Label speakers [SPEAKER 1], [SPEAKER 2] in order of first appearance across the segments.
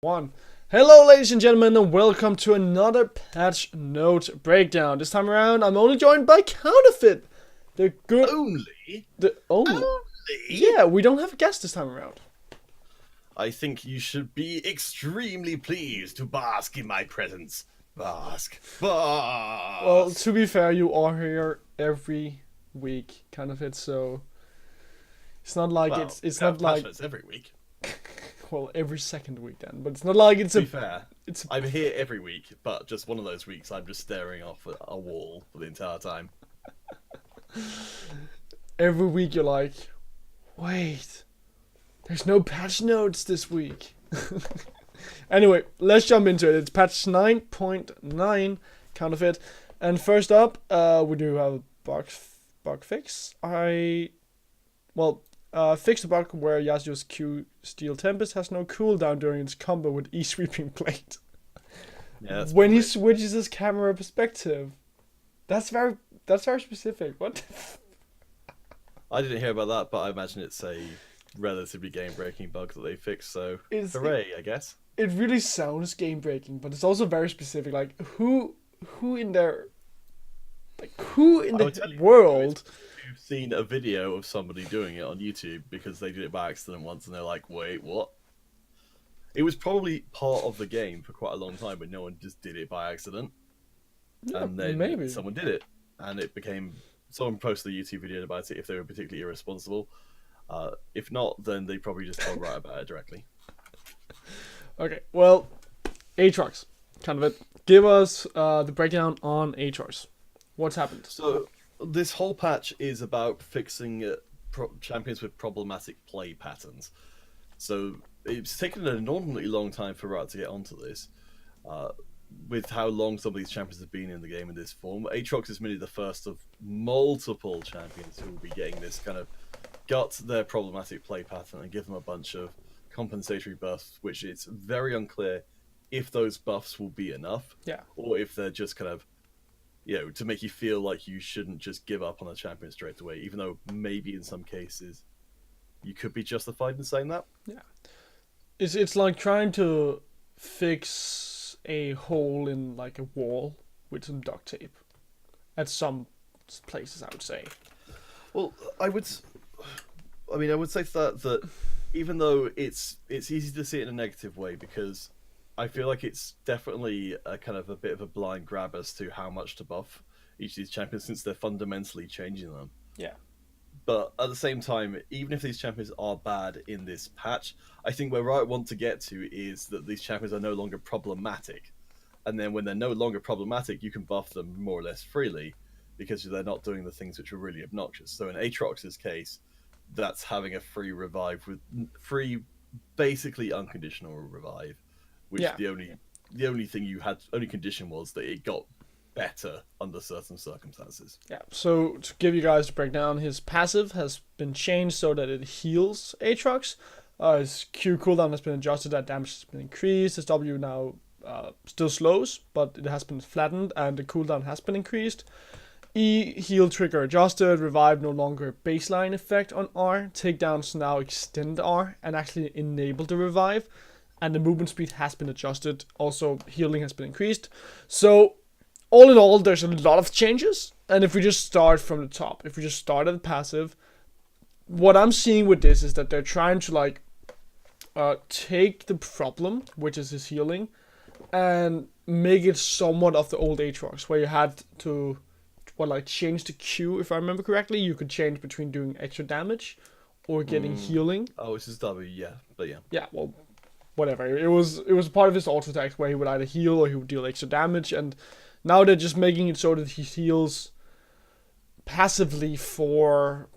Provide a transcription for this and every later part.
[SPEAKER 1] One. Hello, ladies and gentlemen, and welcome to another patch note breakdown. This time around, I'm only joined by Counterfeit. The good.
[SPEAKER 2] Only?
[SPEAKER 1] The only.
[SPEAKER 2] Only?
[SPEAKER 1] Yeah, we don't have a guest this time around.
[SPEAKER 2] I think you should be extremely pleased to bask in my presence. Bask.
[SPEAKER 1] Well,
[SPEAKER 2] Bask.
[SPEAKER 1] to be fair, you are here every week, Counterfeit. So it's not like
[SPEAKER 2] Well,
[SPEAKER 1] it's
[SPEAKER 2] we have
[SPEAKER 1] not
[SPEAKER 2] patch
[SPEAKER 1] like
[SPEAKER 2] notes every week.
[SPEAKER 1] well every second week then, but it's not like it's
[SPEAKER 2] To be
[SPEAKER 1] a
[SPEAKER 2] fair,
[SPEAKER 1] it's
[SPEAKER 2] I'm here every week, but just one of those weeks I'm just staring off at a wall for the entire time.
[SPEAKER 1] every week you're like, wait, there's no patch notes this week. Anyway, let's jump into it. It's patch 9.9 Counterfeit. And first up, we do have a bug fix. Fixed the bug where Yasuo's Q Steel Tempest has no cooldown during its combo with E-Sweeping Blade.
[SPEAKER 2] Yeah, that's
[SPEAKER 1] When he
[SPEAKER 2] weird.
[SPEAKER 1] switches his camera perspective. That's very specific. What?
[SPEAKER 2] I didn't hear about that, but I imagine it's a relatively game-breaking bug that they fixed, so
[SPEAKER 1] It's,
[SPEAKER 2] hooray, I guess.
[SPEAKER 1] it really sounds game breaking, but it's also very specific. Like who in their who in
[SPEAKER 2] I would tell
[SPEAKER 1] the
[SPEAKER 2] you,
[SPEAKER 1] world?
[SPEAKER 2] you've seen a video of somebody doing it on YouTube because they did it by accident once and they're like, wait, what? It was probably part of the game for quite a long time, but no one just did it by accident.
[SPEAKER 1] Yeah,
[SPEAKER 2] And then
[SPEAKER 1] maybe.
[SPEAKER 2] someone did it. And it became. Someone posted a YouTube video about it if they were particularly irresponsible. If not, then they probably just told right about it directly.
[SPEAKER 1] Okay, well, Aatrox, kind of it. Give us the breakdown on Aatrox. What's happened?
[SPEAKER 2] So, this whole patch is about fixing champions with problematic play patterns. So, it's taken an inordinately long time for Riot to get onto this. With how long some of these champions have been in the game in this form, Aatrox is merely the first of multiple champions who will be getting this kind of gut their problematic play pattern and give them a bunch of compensatory buffs, which it's very unclear if those buffs will be enough,
[SPEAKER 1] Yeah.
[SPEAKER 2] or if they're just kind of, to make you feel like you shouldn't just give up on a champion straight away, even though maybe in some cases you could be justified in saying that.
[SPEAKER 1] Yeah. It's like trying to fix a hole in like a wall with some duct tape. At some places, I would say.
[SPEAKER 2] Well, I would say that even though it's easy to see it in a negative way because I feel like it's definitely a kind of a bit of a blind grab as to how much to buff each of these champions since they're fundamentally changing them.
[SPEAKER 1] Yeah.
[SPEAKER 2] But at the same time, even if these champions are bad in this patch, I think where Riot want to get to is that these champions are no longer problematic. And then when they're no longer problematic, you can buff them more or less freely because they're not doing the things which are really obnoxious. So in Aatrox's case, that's having a free revive with free, basically unconditional revive, which
[SPEAKER 1] Yeah.
[SPEAKER 2] the only thing only condition was that it got better under certain circumstances.
[SPEAKER 1] Yeah. So to give you guys the breakdown, his passive has been changed so that it heals Aatrox. His Q cooldown has been adjusted, that damage has been increased. His W now still slows, but it has been flattened and the cooldown has been increased. E heal trigger adjusted, revive no longer baseline effect on R, takedowns now extend R and actually enable the revive, and the movement speed has been adjusted. Also, healing has been increased. So, all in all, there's a lot of changes. And if we just start from the top, if we just start at the passive, what I'm seeing with this is that they're trying to take the problem, which is his healing, and make it somewhat of the old Aatrox, where you had to change the Q. If I remember correctly, you could change between doing extra damage or getting healing.
[SPEAKER 2] Oh, it's his W, yeah, but yeah.
[SPEAKER 1] Yeah, well, whatever. It was part of his auto attacks where he would either heal or he would deal extra damage, and now they're just making it so that he heals passively for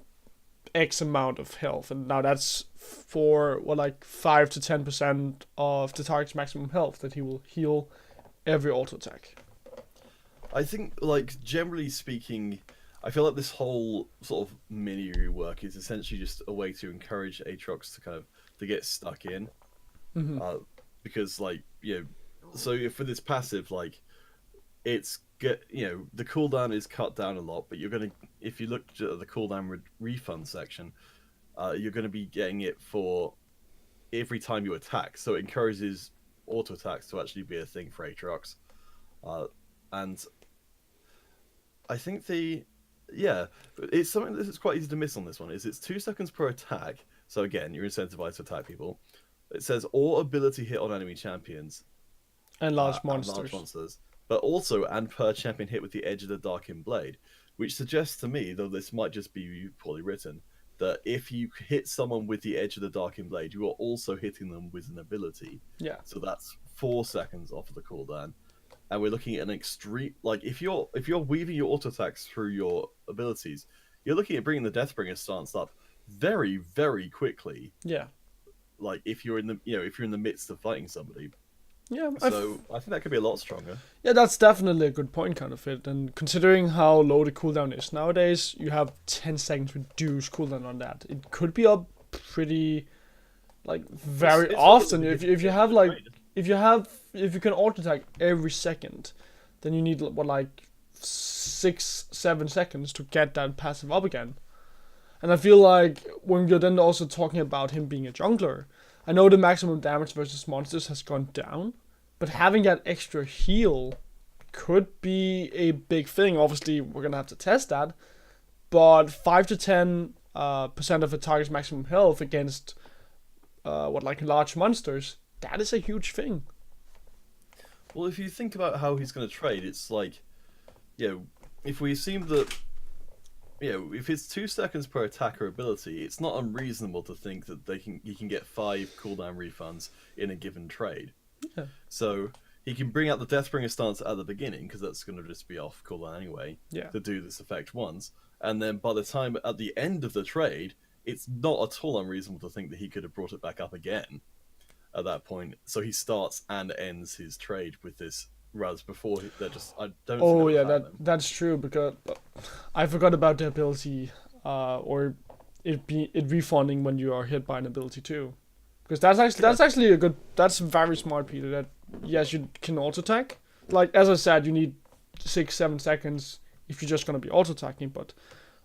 [SPEAKER 1] X amount of health, and now that's for 5 to 10% of the target's maximum health that he will heal every auto attack.
[SPEAKER 2] I think, generally speaking, I feel like this whole sort of mini rework is essentially just a way to encourage Aatrox to get stuck in. Because, so for this passive, it's the cooldown is cut down a lot, but if you look at the cooldown refund section, you're gonna be getting it for every time you attack. So it encourages auto attacks to actually be a thing for Aatrox. And I think it's something that is quite easy to miss on this one. Is it's 2 seconds per attack. So again, you're incentivized to attack people. It says all ability hit on enemy champions
[SPEAKER 1] and large
[SPEAKER 2] monsters, but also and per champion hit with the edge of the Darkened Blade, which suggests to me, though this might just be poorly written, that if you hit someone with the edge of the Darkened Blade, you are also hitting them with an ability.
[SPEAKER 1] Yeah.
[SPEAKER 2] So that's 4 seconds off of the cooldown. And we're looking at an extreme, like if you're weaving your auto attacks through your abilities, you're looking at bringing the Deathbringer stance up very, very quickly.
[SPEAKER 1] Yeah.
[SPEAKER 2] Like if you're in the midst of fighting somebody.
[SPEAKER 1] Yeah.
[SPEAKER 2] So I think that could be a lot stronger.
[SPEAKER 1] Yeah, that's definitely a good point, Counterfeit. And considering how low the cooldown is nowadays, you have 10 seconds reduced cooldown on that. It could be up pretty, like, very often. If you have like. If you can auto attack every second, then you need 6-7 seconds to get that passive up again. And I feel like when you're then also talking about him being a jungler, I know the maximum damage versus monsters has gone down, but having that extra heal could be a big thing. Obviously, we're gonna have to test that, but 5 to 10% of a target's maximum health against large monsters. That is a huge thing.
[SPEAKER 2] Well, if you think about how he's going to trade, it's like, if we assume that, if it's 2 seconds per attacker ability, it's not unreasonable to think that he can get 5 cooldown refunds in a given trade.
[SPEAKER 1] Yeah.
[SPEAKER 2] So he can bring out the Deathbringer stance at the beginning, because that's going to just be off cooldown anyway, to do this effect once. And then by the time at the end of the trade, it's not at all unreasonable to think that he could have brought it back up again at that point. So he starts and ends his trade with this, whereas before I don't.
[SPEAKER 1] Oh yeah, that's true, because I forgot about the ability, or it refunding when you are hit by an ability too, because that's very smart, Peter. That yes, you can auto attack. Like as I said, you need 6-7 seconds if you're just gonna be auto attacking, but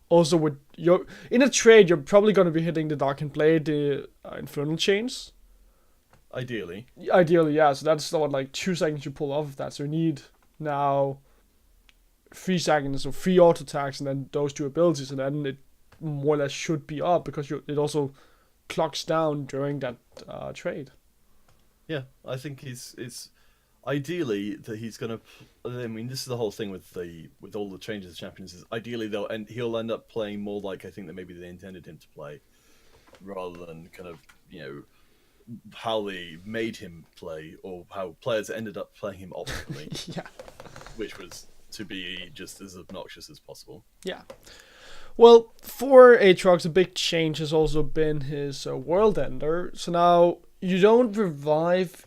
[SPEAKER 1] also with in a trade, you're probably gonna be hitting the Darkened Blade, the Infernal Chains.
[SPEAKER 2] Ideally,
[SPEAKER 1] yeah. So that's 2 seconds you pull off of that. So you need now 3 seconds of 3 auto attacks and then those 2 abilities, and then it more or less should be up, because it also clocks down during that trade.
[SPEAKER 2] Yeah, I think it's ideally that he's gonna. I mean, this is the whole thing with all the changes to champions. Is ideally he'll end up playing more like I think that maybe they intended him to play, rather than kind of how they made him play, or how players ended up playing him optimally.
[SPEAKER 1] Yeah.
[SPEAKER 2] Which was to be just as obnoxious as possible.
[SPEAKER 1] Yeah. Well, for Aatrox, a big change has also been his World Ender. So now you don't revive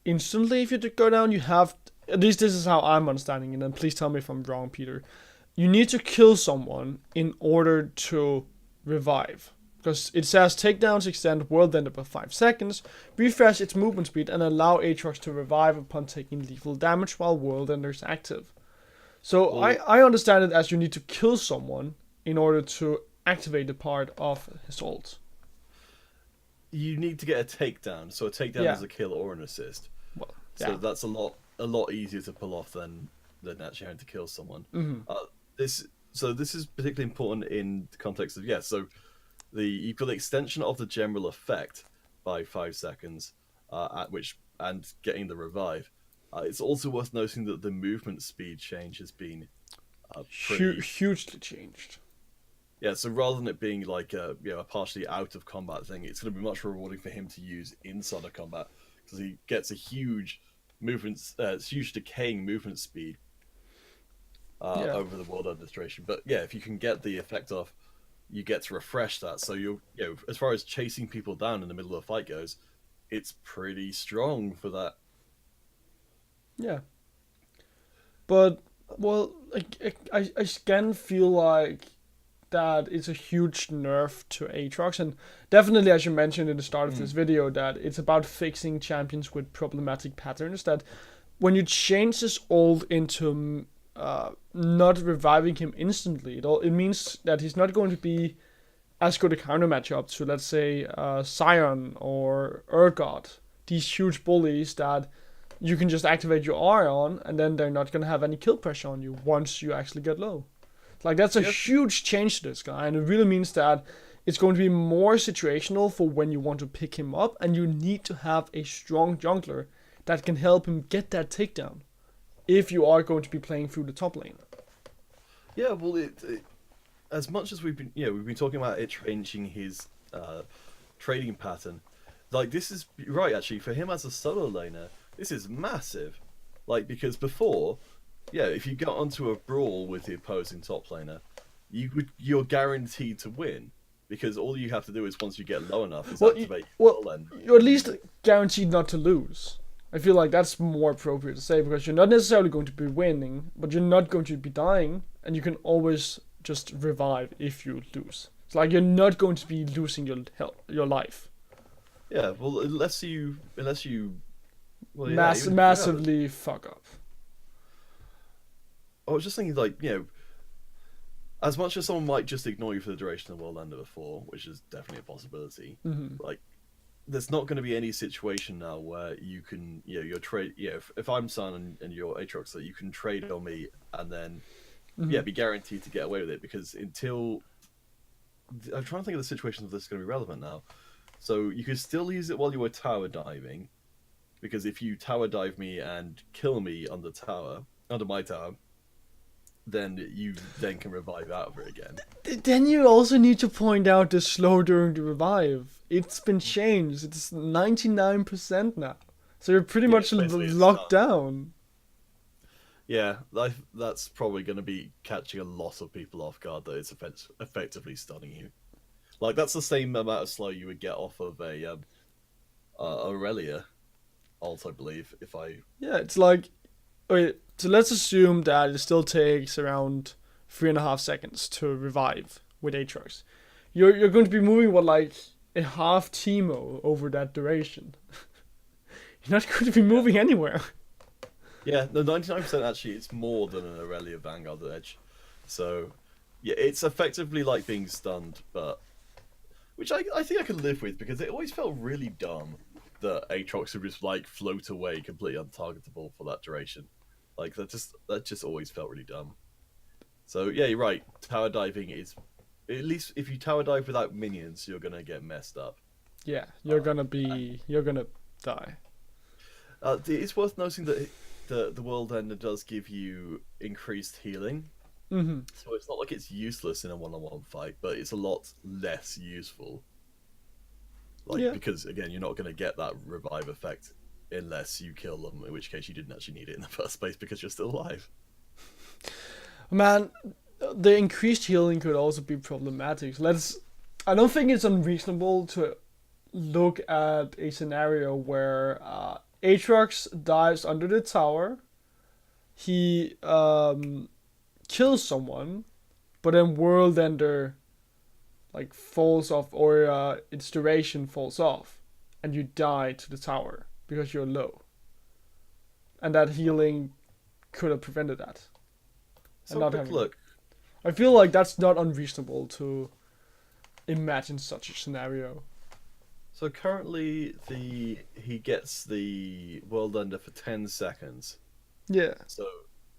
[SPEAKER 1] instantly if you go down. You have, at least this is how I'm understanding it, and please tell me if I'm wrong, Peter. You need to kill someone in order to revive. Because it says takedowns extend World Ender by 5 seconds, refresh its movement speed, and allow Aatrox to revive upon taking lethal damage while World Ender is active. So I understand it as you need to kill someone in order to activate the part of his ult.
[SPEAKER 2] You need to get a takedown, so a takedown is a kill or an assist.
[SPEAKER 1] Well,
[SPEAKER 2] so that's a lot easier to pull off than actually having to kill someone.
[SPEAKER 1] Mm-hmm.
[SPEAKER 2] This is particularly important in the context of you've got the extension of the general effect by 5 seconds, and getting the revive. It's also worth noting that the movement speed change has been
[SPEAKER 1] hugely changed.
[SPEAKER 2] Yeah, so rather than it being like a partially out of combat thing, it's going to be much more rewarding for him to use inside of combat, because he gets a huge huge decaying movement speed over the world administration. But yeah, if you can get the effect off, you get to refresh that. So as far as chasing people down in the middle of a fight goes, it's pretty strong for that.
[SPEAKER 1] Yeah. But I again feel like that it's a huge nerf to Aatrox, and definitely, as you mentioned in the start of this video, that it's about fixing champions with problematic patterns. That when you change this ult into not reviving him instantly, it means that he's not going to be as good a counter matchup to, let's say, Siren or Urgot. these huge bullies that you can just activate your R on, and then they're not gonna have any kill pressure on you once you actually get low. Like that's a huge change to this guy, and it really means that it's going to be more situational for when you want to pick him up, and you need to have a strong jungler that can help him get that takedown if you are going to be playing through the top lane.
[SPEAKER 2] Yeah, well, as much as we've been talking about it changing his trading pattern, like this is right actually for him as a solo laner. This is massive, like because before, if you got onto a brawl with the opposing top laner, you're guaranteed to win because all you have to do is once you get low enough is activate your ult, and
[SPEAKER 1] you're at least guaranteed not to lose. I feel like that's more appropriate to say because you're not necessarily going to be winning, but you're not going to be dying, and you can always just revive if you lose. It's like you're not going to be losing your life.
[SPEAKER 2] Yeah, well, unless you
[SPEAKER 1] massively fuck up.
[SPEAKER 2] I was just thinking, like, as much as someone might just ignore you for the duration of the world ender before, which is definitely a possibility, like, there's not going to be any situation now where you can, your trade, if I'm Sun and you're Aatrox, that you can trade on me and then, be guaranteed to get away with it, because until, I'm trying to think of the situations where this is going to be relevant now. So you could still use it while you were tower diving, because if you tower dive me and kill me under my tower, then you then can revive out of it again.
[SPEAKER 1] Then you also need to point out the slow during the revive. It's been changed. It's 99% now. So you're pretty much locked down.
[SPEAKER 2] Yeah, that's probably going to be catching a lot of people off guard, that it's effectively stunning you. Like, that's the same amount of slow you would get off of a Aurelia ult, I believe,
[SPEAKER 1] Yeah, it's like... Okay, so let's assume that it still takes around 3.5 seconds to revive with Aatrox. You're going to be moving, like a half Teemo over that duration. You're not going to be moving anywhere.
[SPEAKER 2] Yeah, no, 99% actually, it's more than an Aurelia Vanguard Edge. So, yeah, it's effectively like being stunned, but... Which I think I can live with, because it always felt really dumb that Aatrox would just, like, float away completely untargetable for that duration. Like, that just always felt really dumb. So, yeah, you're right. Tower diving is... At least if you tower dive without minions, you're going to get messed up.
[SPEAKER 1] Yeah, you're going to die.
[SPEAKER 2] It's worth noting that the World Ender does give you increased healing. So it's not like it's useless in a one-on-one fight, but it's a lot less useful. Like, because, again, you're not going to get that revive effect unless you kill them, in which case you didn't actually need it in the first place because you're still alive.
[SPEAKER 1] Man, the increased healing could also be problematic. I don't think it's unreasonable to look at a scenario where Aatrox dives under the tower, he kills someone, but then World Ender like falls off, or its duration falls off, and you die to the tower because you're low. And that healing could have prevented that.
[SPEAKER 2] So look.
[SPEAKER 1] I feel like that's not unreasonable to imagine such a scenario.
[SPEAKER 2] So currently he gets the World Ender for 10 seconds.
[SPEAKER 1] Yeah.
[SPEAKER 2] So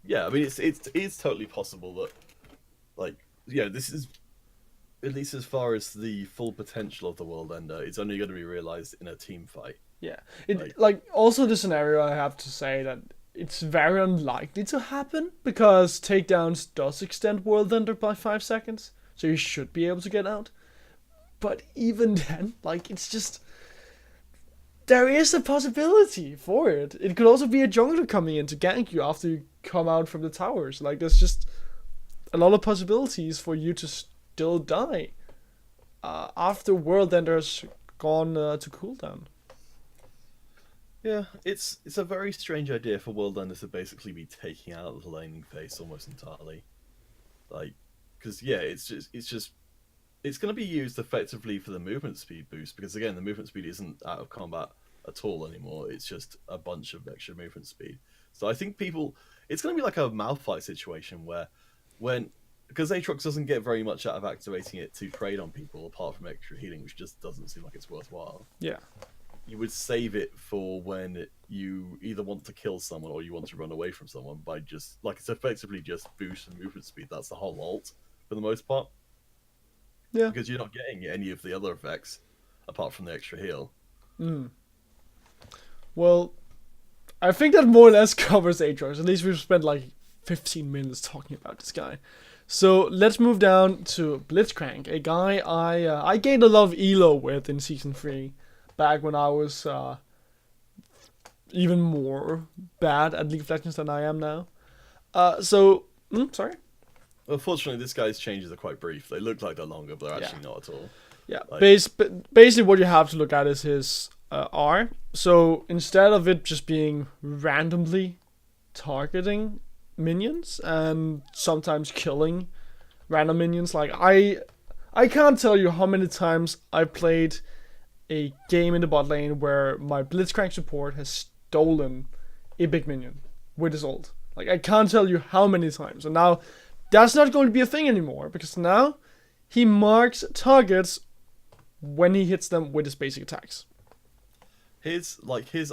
[SPEAKER 2] yeah, I mean it's totally possible that, like, this is, at least as far as the full potential of the World Ender, it's only going to be realized in a team fight.
[SPEAKER 1] Yeah. Also the scenario, I have to say that it's very unlikely to happen, because takedowns does extend World Ender by 5 seconds, so you should be able to get out. But even then, like, it's just... There is a possibility for it. It could also be a jungler coming in to gank you after you come out from the towers. Like, there's just a lot of possibilities for you to still die after World Ender's gone to cooldown.
[SPEAKER 2] Yeah, it's a very strange idea for World Ender to basically be taking out the laning phase almost entirely. Like, because it's going to be used effectively for the movement speed boost, because again, the movement speed isn't out of combat at all anymore. It's just a bunch of extra movement speed. So I think it's going to be like a Malphite situation where, because Aatrox doesn't get very much out of activating it to trade on people apart from extra healing, which just doesn't seem like it's worthwhile.
[SPEAKER 1] Yeah.
[SPEAKER 2] you would save it for when you either want to kill someone or you want to run away from someone by just like it's effectively just boost and movement speed. That's the whole ult for the most part.
[SPEAKER 1] Yeah.
[SPEAKER 2] Because you're not getting any of the other effects apart from the extra heal.
[SPEAKER 1] Well, I think that more or less covers Aatrox. At least we've spent like 15 minutes talking about this guy. So let's move down to Blitzcrank, a guy I gained a lot of elo with in Season 3, back when I was even more bad at League of Legends than I am now. Sorry?
[SPEAKER 2] Unfortunately, this guy's changes are quite brief. They look like they're longer, but they're actually not at all.
[SPEAKER 1] Yeah,
[SPEAKER 2] Like,
[SPEAKER 1] basically what you have to look at is his R. So instead of it just being randomly targeting minions and sometimes killing random minions, like I can't tell you how many times I played a game in the bot lane where my Blitzcrank support has stolen a big minion with his ult. Like, I can't tell you how many times. And now that's not going to be a thing anymore, because now he marks targets when he hits them with his basic attacks.
[SPEAKER 2] his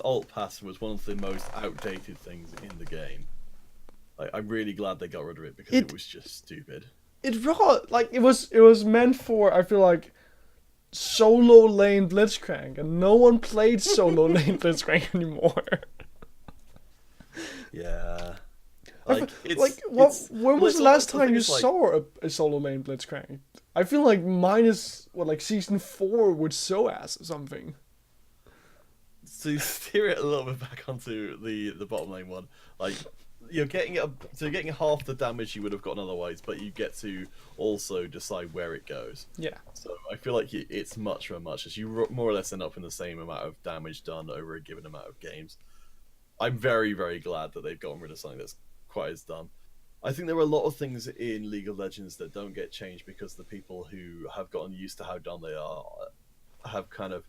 [SPEAKER 2] ult pass was one of the most outdated things in the game. Like, I'm really glad they got rid of it because it was just stupid.
[SPEAKER 1] It was meant for, I feel like, solo lane Blitzcrank, and no one played solo lane Blitzcrank anymore.
[SPEAKER 2] Yeah.
[SPEAKER 1] When was the last time you saw a solo lane Blitzcrank? I feel like minus Season 4 with SOAS or something.
[SPEAKER 2] To steer it a little bit back onto the bottom lane one, like you're getting half the damage you would have gotten otherwise, but you get to also decide where it goes.
[SPEAKER 1] Yeah.
[SPEAKER 2] So I feel like it's much for much. You more or less end up in the same amount of damage done over a given amount of games. I'm very, very glad that they've gotten rid of something that's quite as dumb. I think there are a lot of things in League of Legends that don't get changed because the people who have gotten used to how dumb they are have kind of,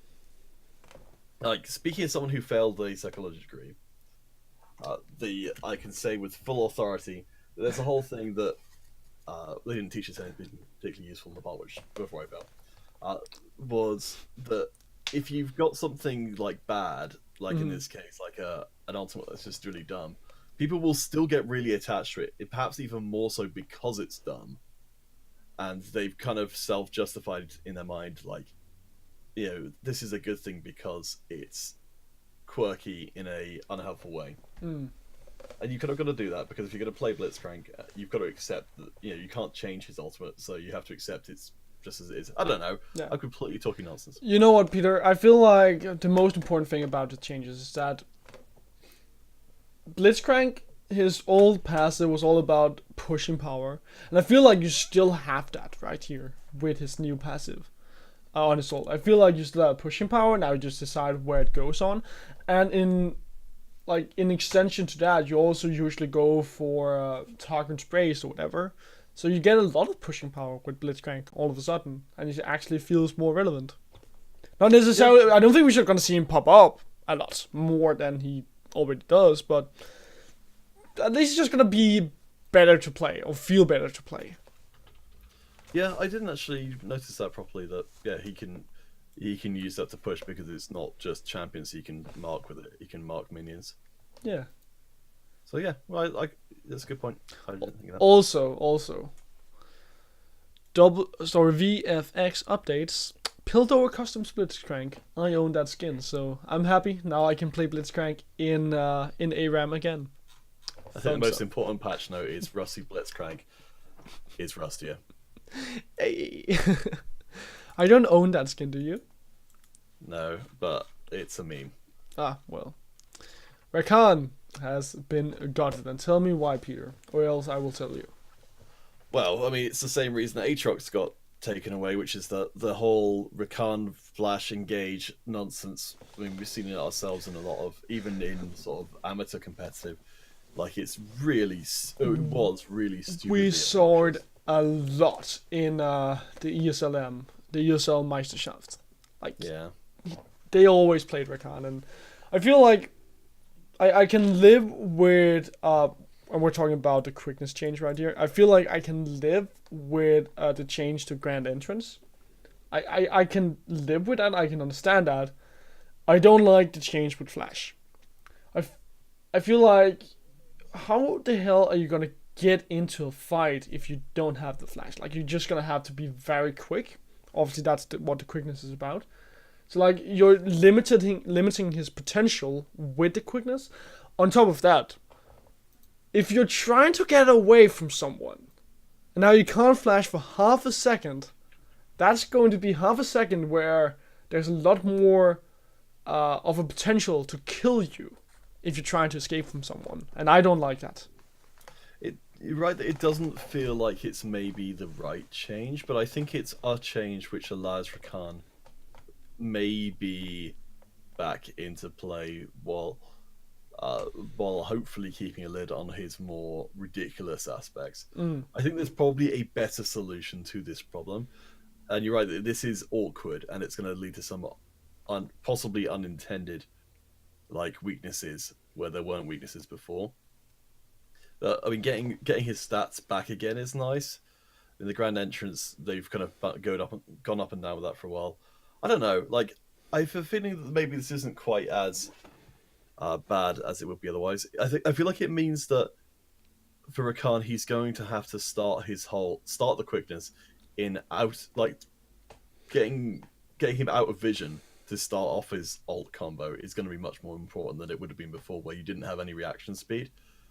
[SPEAKER 2] like, speaking as someone who failed the psychology degree, I can say with full authority that there's a whole thing that they didn't teach us anything particularly useful in the bot, which before I failed, was that if you've got something like bad, like in this case, like an ultimate that's just really dumb, people will still get really attached to it, perhaps even more so because it's dumb, and they've kind of self-justified in their mind, like, you know, this is a good thing because it's quirky in a unhelpful way. And you kind of got to do that, because if you're going to play Blitzcrank, you've got to accept that, you know, you can't change his ultimate, so you have to accept it's just as it is. I don't know. Yeah. I'm completely talking nonsense.
[SPEAKER 1] You know what, Peter? I feel like the most important thing about the changes is that Blitzcrank, his old passive was all about pushing power, and I feel like you still have that right here with his new passive on his ult. I feel like you still have pushing power. Now you just decide where it goes on, and in extension to that, you also usually go for target sprays or whatever. So you get a lot of pushing power with Blitzcrank all of a sudden, and it actually feels more relevant. Not necessarily. Yeah. I don't think we're going to see him pop up a lot more than he already does, but at least it's just going to be better to play, or feel better to play.
[SPEAKER 2] Yeah, I didn't actually notice that properly. That he can use that to push, because it's not just champions he can mark with it. He can mark minions.
[SPEAKER 1] Yeah.
[SPEAKER 2] So yeah, well, that's a good point. I didn't think of that.
[SPEAKER 1] Also, VFX updates. Piltover custom Blitzcrank. I own that skin, so I'm happy. Now I can play Blitzcrank in ARAM again.
[SPEAKER 2] I think the most important patch note is Rusty Blitzcrank is rustier.
[SPEAKER 1] Hey. I don't own that skin, do you?
[SPEAKER 2] No, but it's a meme.
[SPEAKER 1] Ah, well. Rakan has been gutted, and tell me why, Peter, or else I will tell you.
[SPEAKER 2] Well, I mean, it's the same reason that Aatrox got taken away, which is the whole Rakan flash engage nonsense. I mean, we've seen it ourselves in a lot of, even in sort of amateur competitive. Like, it was really stupid.
[SPEAKER 1] We saw it a lot in the ESLM, the ESL Meisterschaft. Like, yeah, they always played Rakan, and I feel like I can live with and we're talking about the quickness change right here. I feel like I can live with the change to Grand Entrance. I can live with that. I can understand that. I don't like the change with Flash. I feel like, how the hell are you gonna get into a fight if you don't have the Flash? Like, you're just gonna have to be very quick. Obviously, that's what the quickness is about. So, like, you're limiting his potential with the quickness. On top of that, if you're trying to get away from someone, and now you can't flash for half a second, that's going to be half a second where there's a lot more of a potential to kill you if you're trying to escape from someone. And I don't like that.
[SPEAKER 2] You're right that it doesn't feel like it's maybe the right change, but I think it's a change which allows Rakan maybe back into play while hopefully keeping a lid on his more ridiculous aspects. I think there's probably a better solution to this problem, and you're right that this is awkward and it's going to lead to some possibly unintended like weaknesses where there weren't weaknesses before. I mean, getting his stats back again is nice. In the grand entrance, they've kind of gone up and down with that for a while. I don't know. Like, I have a feeling that maybe this isn't quite as bad as it would be otherwise. I feel like it means that for Rakan, he's going to have to start the quickness in out, like getting him out of vision to start off his ult combo is going to be much more important than it would have been before, where you didn't have any reaction speed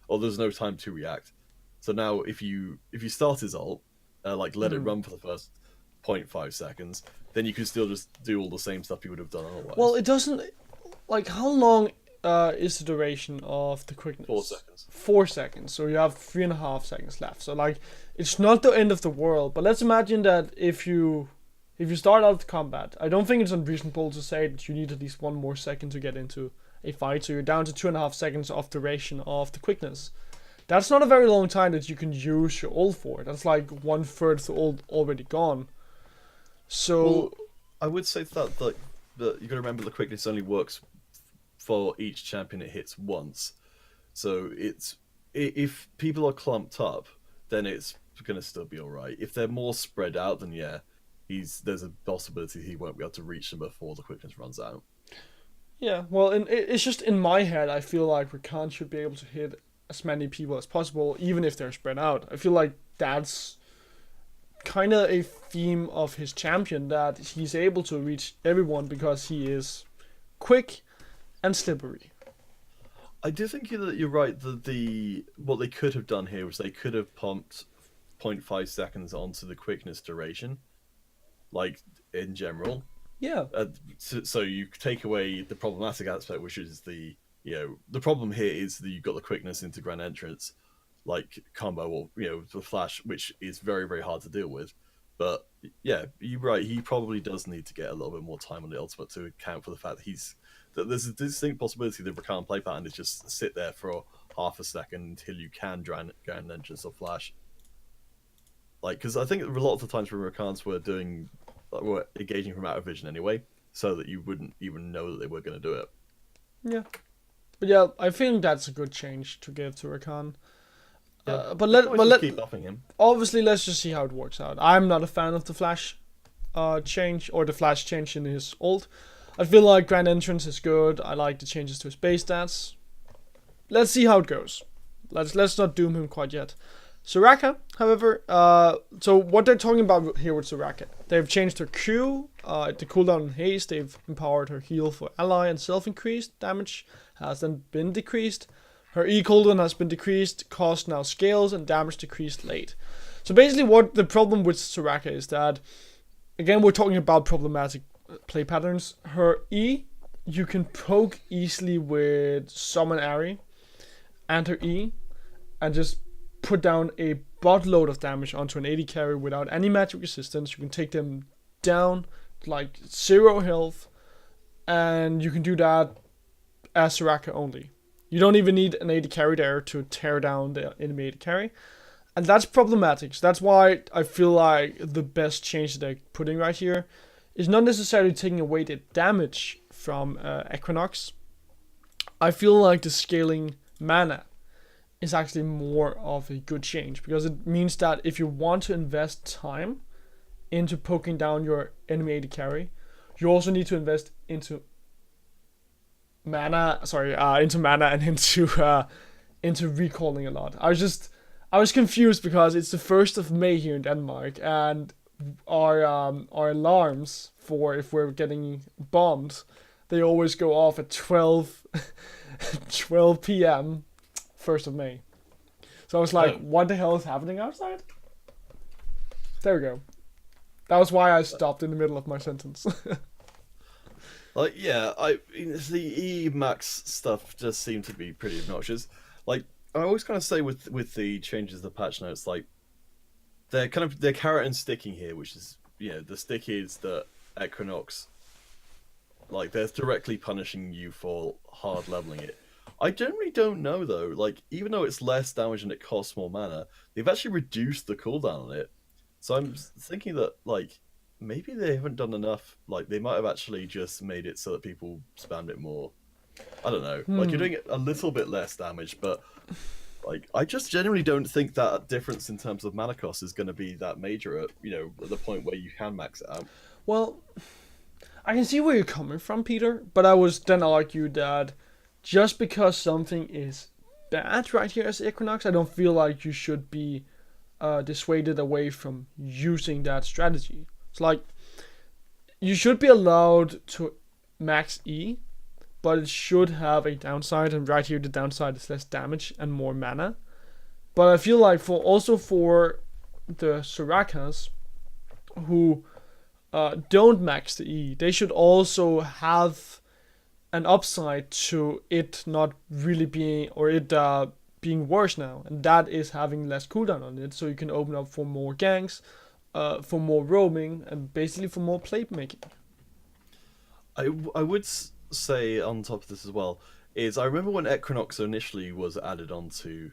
[SPEAKER 2] or there's no time to react. So now, if you start his ult, let it run for the first 0.5 seconds, then you can still just do all the same stuff you would have done otherwise.
[SPEAKER 1] Well, it doesn't. Like, how long is the duration of the quickness?
[SPEAKER 2] 4 seconds.
[SPEAKER 1] 4 seconds. So you have 3.5 seconds left. So, like, it's not the end of the world. But let's imagine that if you start out the combat, I don't think it's unreasonable to say that you need at least 1 more second to get into a fight. So you're down to 2.5 seconds of duration of the quickness. That's not a very long time that you can use your ult for. That's like 1/3 of the ult already gone. So,
[SPEAKER 2] well, I would say that you got to remember the quickness only works for each champion it hits once. So if people are clumped up, then it's gonna still be all right. If they're more spread out, then yeah, there's a possibility he won't be able to reach them before the quickness runs out.
[SPEAKER 1] Yeah, well, it's just in my head, I feel like Rakan should be able to hit as many people as possible, even if they're spread out. I feel like that's kind of a theme of his champion, that he's able to reach everyone because he is quick and slippery.
[SPEAKER 2] I do think that you're right. What they could have done here was they could have pumped 0.5 seconds onto the quickness duration, like in general.
[SPEAKER 1] Yeah.
[SPEAKER 2] So you take away the problematic aspect, which is the problem here is that you've got the quickness into grand entrance, like combo or the flash, which is very, very hard to deal with. But yeah, you're right. He probably does need to get a little bit more time on the ultimate to account for the fact that there's a distinct possibility that Rakan play pattern is just sit there for half a second until you can grand entrance or flash. Like, because I think a lot of the times when Rakans were engaging from out of vision anyway, so that you wouldn't even know that they were going to do it.
[SPEAKER 1] Yeah. But yeah, I think that's a good change to give to Rakan.
[SPEAKER 2] Yeah.
[SPEAKER 1] But let's
[SPEAKER 2] keep buffing him.
[SPEAKER 1] Obviously, let's just see how it works out. I'm not a fan of the flash change, or the flash change in his ult. I feel like grand entrance is good. I like the changes to his base stats. Let's see how it goes. Let's not doom him quite yet. Soraka, however, so what they're talking about here with Soraka, they've changed her Q, the cooldown and haste, they've empowered her heal for ally and self-increased, damage has then been decreased, her E cooldown has been decreased, cost now scales, and damage decreased late. So basically what the problem with Soraka is that, again, we're talking about problematic play patterns. Her E, you can poke easily with Summon Ari and her E, and just put down a buttload of damage onto an AD carry without any magic resistance. You can take them down to like 0 health, and you can do that as Soraka only. You don't even need an AD carry there to tear down the enemy AD carry, and that's problematic. So that's why I feel like the best change that they're putting right here is not necessarily taking away the damage from Equinox. I feel like the scaling mana is actually more of a good change, because it means that if you want to invest time into poking down your enemy AD carry, you also need to invest into into mana and into recalling a lot. I was confused because it's the 1st of May here in Denmark, and our alarms for if we're getting bombed, they always go off at 12 p.m. 1st of May. So I was like, what the hell is happening outside? There we go. That was why I stopped in the middle of my sentence.
[SPEAKER 2] Like, yeah, the E max stuff just seemed to be pretty obnoxious. Like, I always kind of say with the changes to the patch notes, like, they're carrot and sticking here, which is, the stick is that Equinox, like, they're directly punishing you for hard leveling it. I generally don't know, though. Like, even though it's less damage and it costs more mana, they've actually reduced the cooldown on it. So I'm thinking that, like, maybe they haven't done enough. Like, they might have actually just made it so that people spammed it more. I don't know. Like, you're doing it a little bit less damage, but, like, I just generally don't think that difference in terms of mana cost is going to be that major at, at the point where you can max it out.
[SPEAKER 1] Well, I can see where you're coming from, Peter, but I would then argue that just because something is bad right here as Equinox, I don't feel like you should be dissuaded away from using that strategy. It's like, you should be allowed to max E, but it should have a downside, and right here the downside is less damage and more mana. But I feel like for the Sirakas who don't max the E, they should also have an upside to it not really being, or it being worse now, and that is having less cooldown on it, so you can open up for more ganks, for more roaming, and basically for more playmaking.
[SPEAKER 2] I would say on top of this as well is I remember when Equinox initially was added onto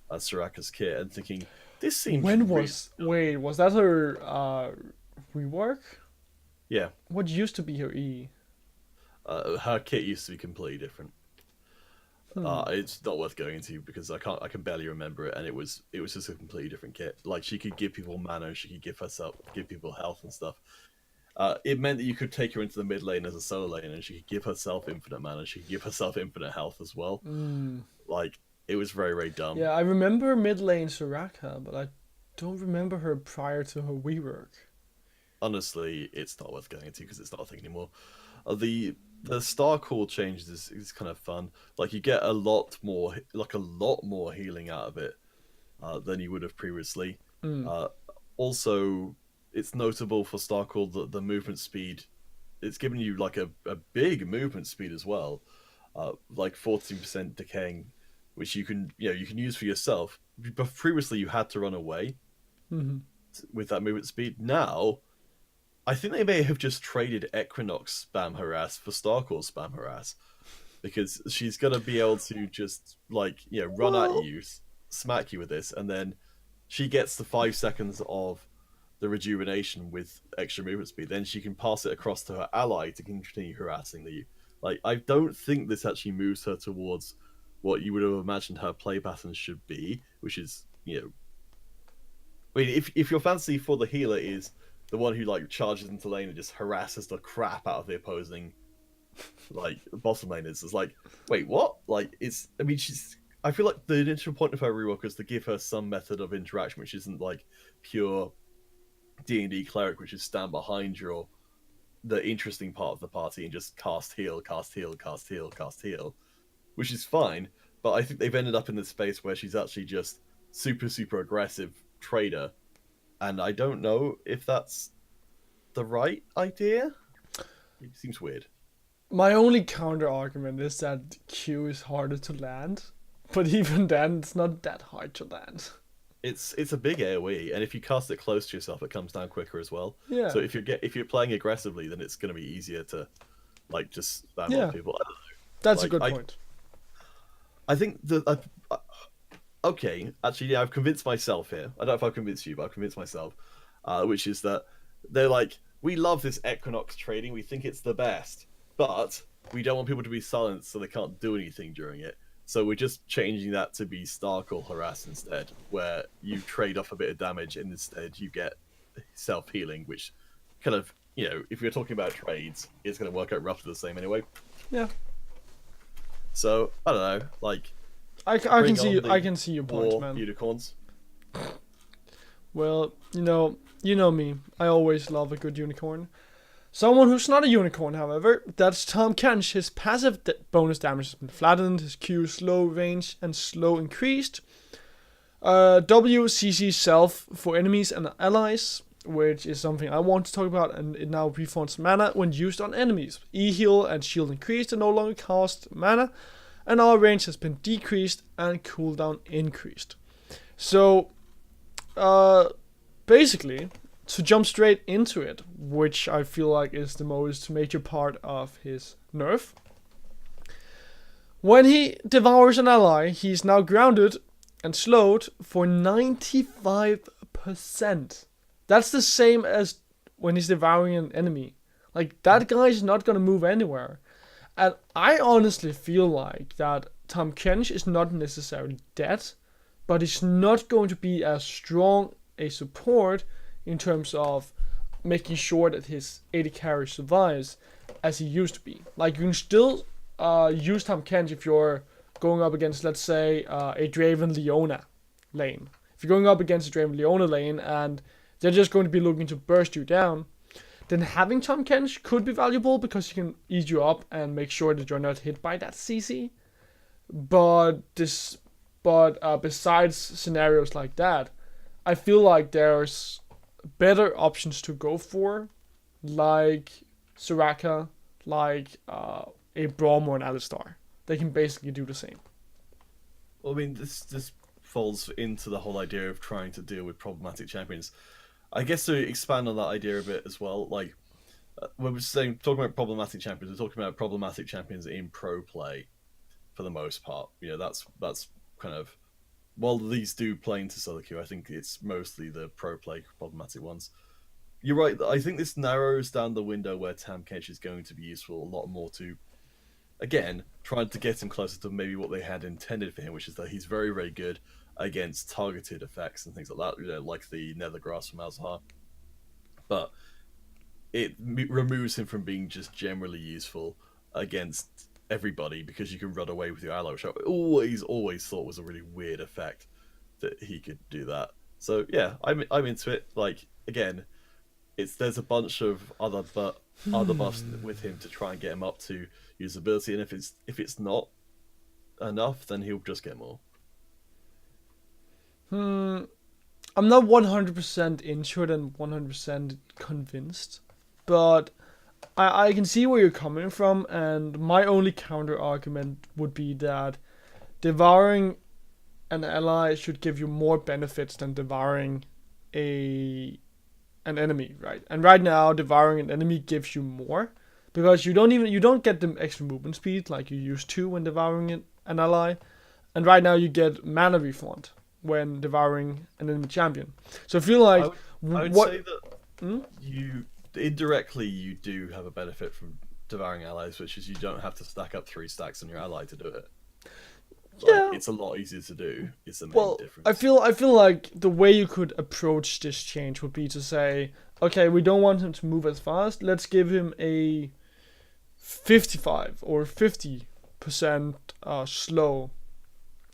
[SPEAKER 2] Soraka's kit and thinking this seems
[SPEAKER 1] was that her rework?
[SPEAKER 2] Yeah.
[SPEAKER 1] What used to be her E?
[SPEAKER 2] Her kit used to be completely different. It's not worth going into because I can barely remember it, and it was just a completely different kit. Like, she could give people mana, she could give people health and stuff. It meant that you could take her into the mid lane as a solo lane, and she could give herself infinite mana, she could give herself infinite health as well. Like, it was very, very dumb.
[SPEAKER 1] Yeah, I remember mid lane Soraka, but I don't remember her prior to her rework.
[SPEAKER 2] Honestly, it's not worth going into because it's not a thing anymore. The star call changes is kind of fun. Like, you get a lot more healing out of it than you would have previously. Also, it's notable for star call that the movement speed, it's giving you like a big movement speed as well, like 14% decaying, which you can use for yourself. But previously you had to run away with that movement speed. Now, I think they may have just traded Equinox spam harass for Starcore spam harass, because she's gonna be able to just run at you, smack you with this, and then she gets the 5 seconds of the rejuvenation with extra movement speed. Then she can pass it across to her ally to continue harassing you. Like, I don't think this actually moves her towards what you would have imagined her play patterns should be, which is, I mean, if your fantasy for the healer is the one who charges into lane and just harasses the crap out of the opposing bottom laners, it's like, wait, what? I feel like the initial point of her rework was to give her some method of interaction, which isn't pure D&D cleric, which is stand behind the interesting part of the party and just cast heal, which is fine. But I think they've ended up in this space where she's actually just super aggressive trader, and I don't know if that's the right idea. It seems weird.
[SPEAKER 1] My only counter argument is that Q is harder to land, but even then, it's not that hard to land.
[SPEAKER 2] It's a big AoE, and if you cast it close to yourself, it comes down quicker as well.
[SPEAKER 1] Yeah.
[SPEAKER 2] So if you're playing aggressively, then it's going to be easier to just spam on people. I don't know.
[SPEAKER 1] That's a good point.
[SPEAKER 2] I think that okay, actually, yeah, I've convinced myself here. I don't know if I've convinced you, but I've convinced myself, which is that they're we love this Equinox trading. We think it's the best, but we don't want people to be silenced so they can't do anything during it. So we're just changing that to be Starcall Harass instead, where you trade off a bit of damage and instead you get self-healing, which kind of, if you're talking about trades, it's going to work out roughly the same anyway.
[SPEAKER 1] Yeah.
[SPEAKER 2] So I don't know, like
[SPEAKER 1] I
[SPEAKER 2] bring
[SPEAKER 1] can see
[SPEAKER 2] on the
[SPEAKER 1] I can see your point,
[SPEAKER 2] war
[SPEAKER 1] man.
[SPEAKER 2] unicorns.
[SPEAKER 1] Well, you know me. I always love a good unicorn. Someone who's not a unicorn, however, that's Tom Kench. His passive bonus damage has been flattened, his Q slow range and slow increased. WCC self for enemies and allies, which is something I want to talk about, and it now refunds mana when used on enemies. E-heal and shield increased and no longer cost mana, and our range has been decreased and cooldown increased. So, basically, to jump straight into it, which I feel like is the most major part of his nerf. When he devours an ally, he's now grounded and slowed for 95%. That's the same as when he's devouring an enemy. Like, that guy's not gonna move anywhere. And I honestly feel like that Tom Kench is not necessarily dead, but he's not going to be as strong a support in terms of making sure that his AD carry survives as he used to be. Like, you can still use Tom Kench if you're going up against, let's say, a Draven Leona lane. If you're going up against a Draven Leona lane and they're just going to be looking to burst you down, then having Tom Kench could be valuable because he can ease you up and make sure that you're not hit by that CC. But besides scenarios like that, I feel like there's better options to go for, like Soraka, like a Braum or an Alistar. They can basically do the same.
[SPEAKER 2] Well, I mean, this falls into the whole idea of trying to deal with problematic champions. I guess to expand on that idea a bit as well, like when we're talking about problematic champions, we're talking about problematic champions in pro play for the most part. You know, that's kind of, while these do play into solo queue, I think it's mostly the pro play problematic ones. You're right. I think this narrows down the window where Tam Kench is going to be useful a lot more to, again, trying to get him closer to maybe what they had intended for him, which is that he's very, very good against targeted effects and things like that, you know, like the Nethergrass from Alzhar. But it removes him from being just generally useful against everybody because you can run away with your ally, which I always thought was a really weird effect that he could do that. So yeah, I'm into it. Like, again, there's a bunch of other buffs with him to try and get him up to usability, and if it's not enough, then he'll just get more.
[SPEAKER 1] I'm not 100% into it and 100% convinced, but I can see where you're coming from, and my only counter argument would be that devouring an ally should give you more benefits than devouring an enemy, right? And right now, devouring an enemy gives you more because you don't get the extra movement speed like you used to when devouring an ally, and right now you get mana refund when devouring an enemy champion. So I feel like
[SPEAKER 2] I would say that you indirectly you do have a benefit from devouring allies, which is you don't have to stack up 3 stacks on your ally to do it. Like,
[SPEAKER 1] yeah,
[SPEAKER 2] it's a lot easier to do. It's the
[SPEAKER 1] main
[SPEAKER 2] difference.
[SPEAKER 1] I feel like the way you could approach this change would be to say, okay, we don't want him to move as fast. Let's give him a 55 or 50% slow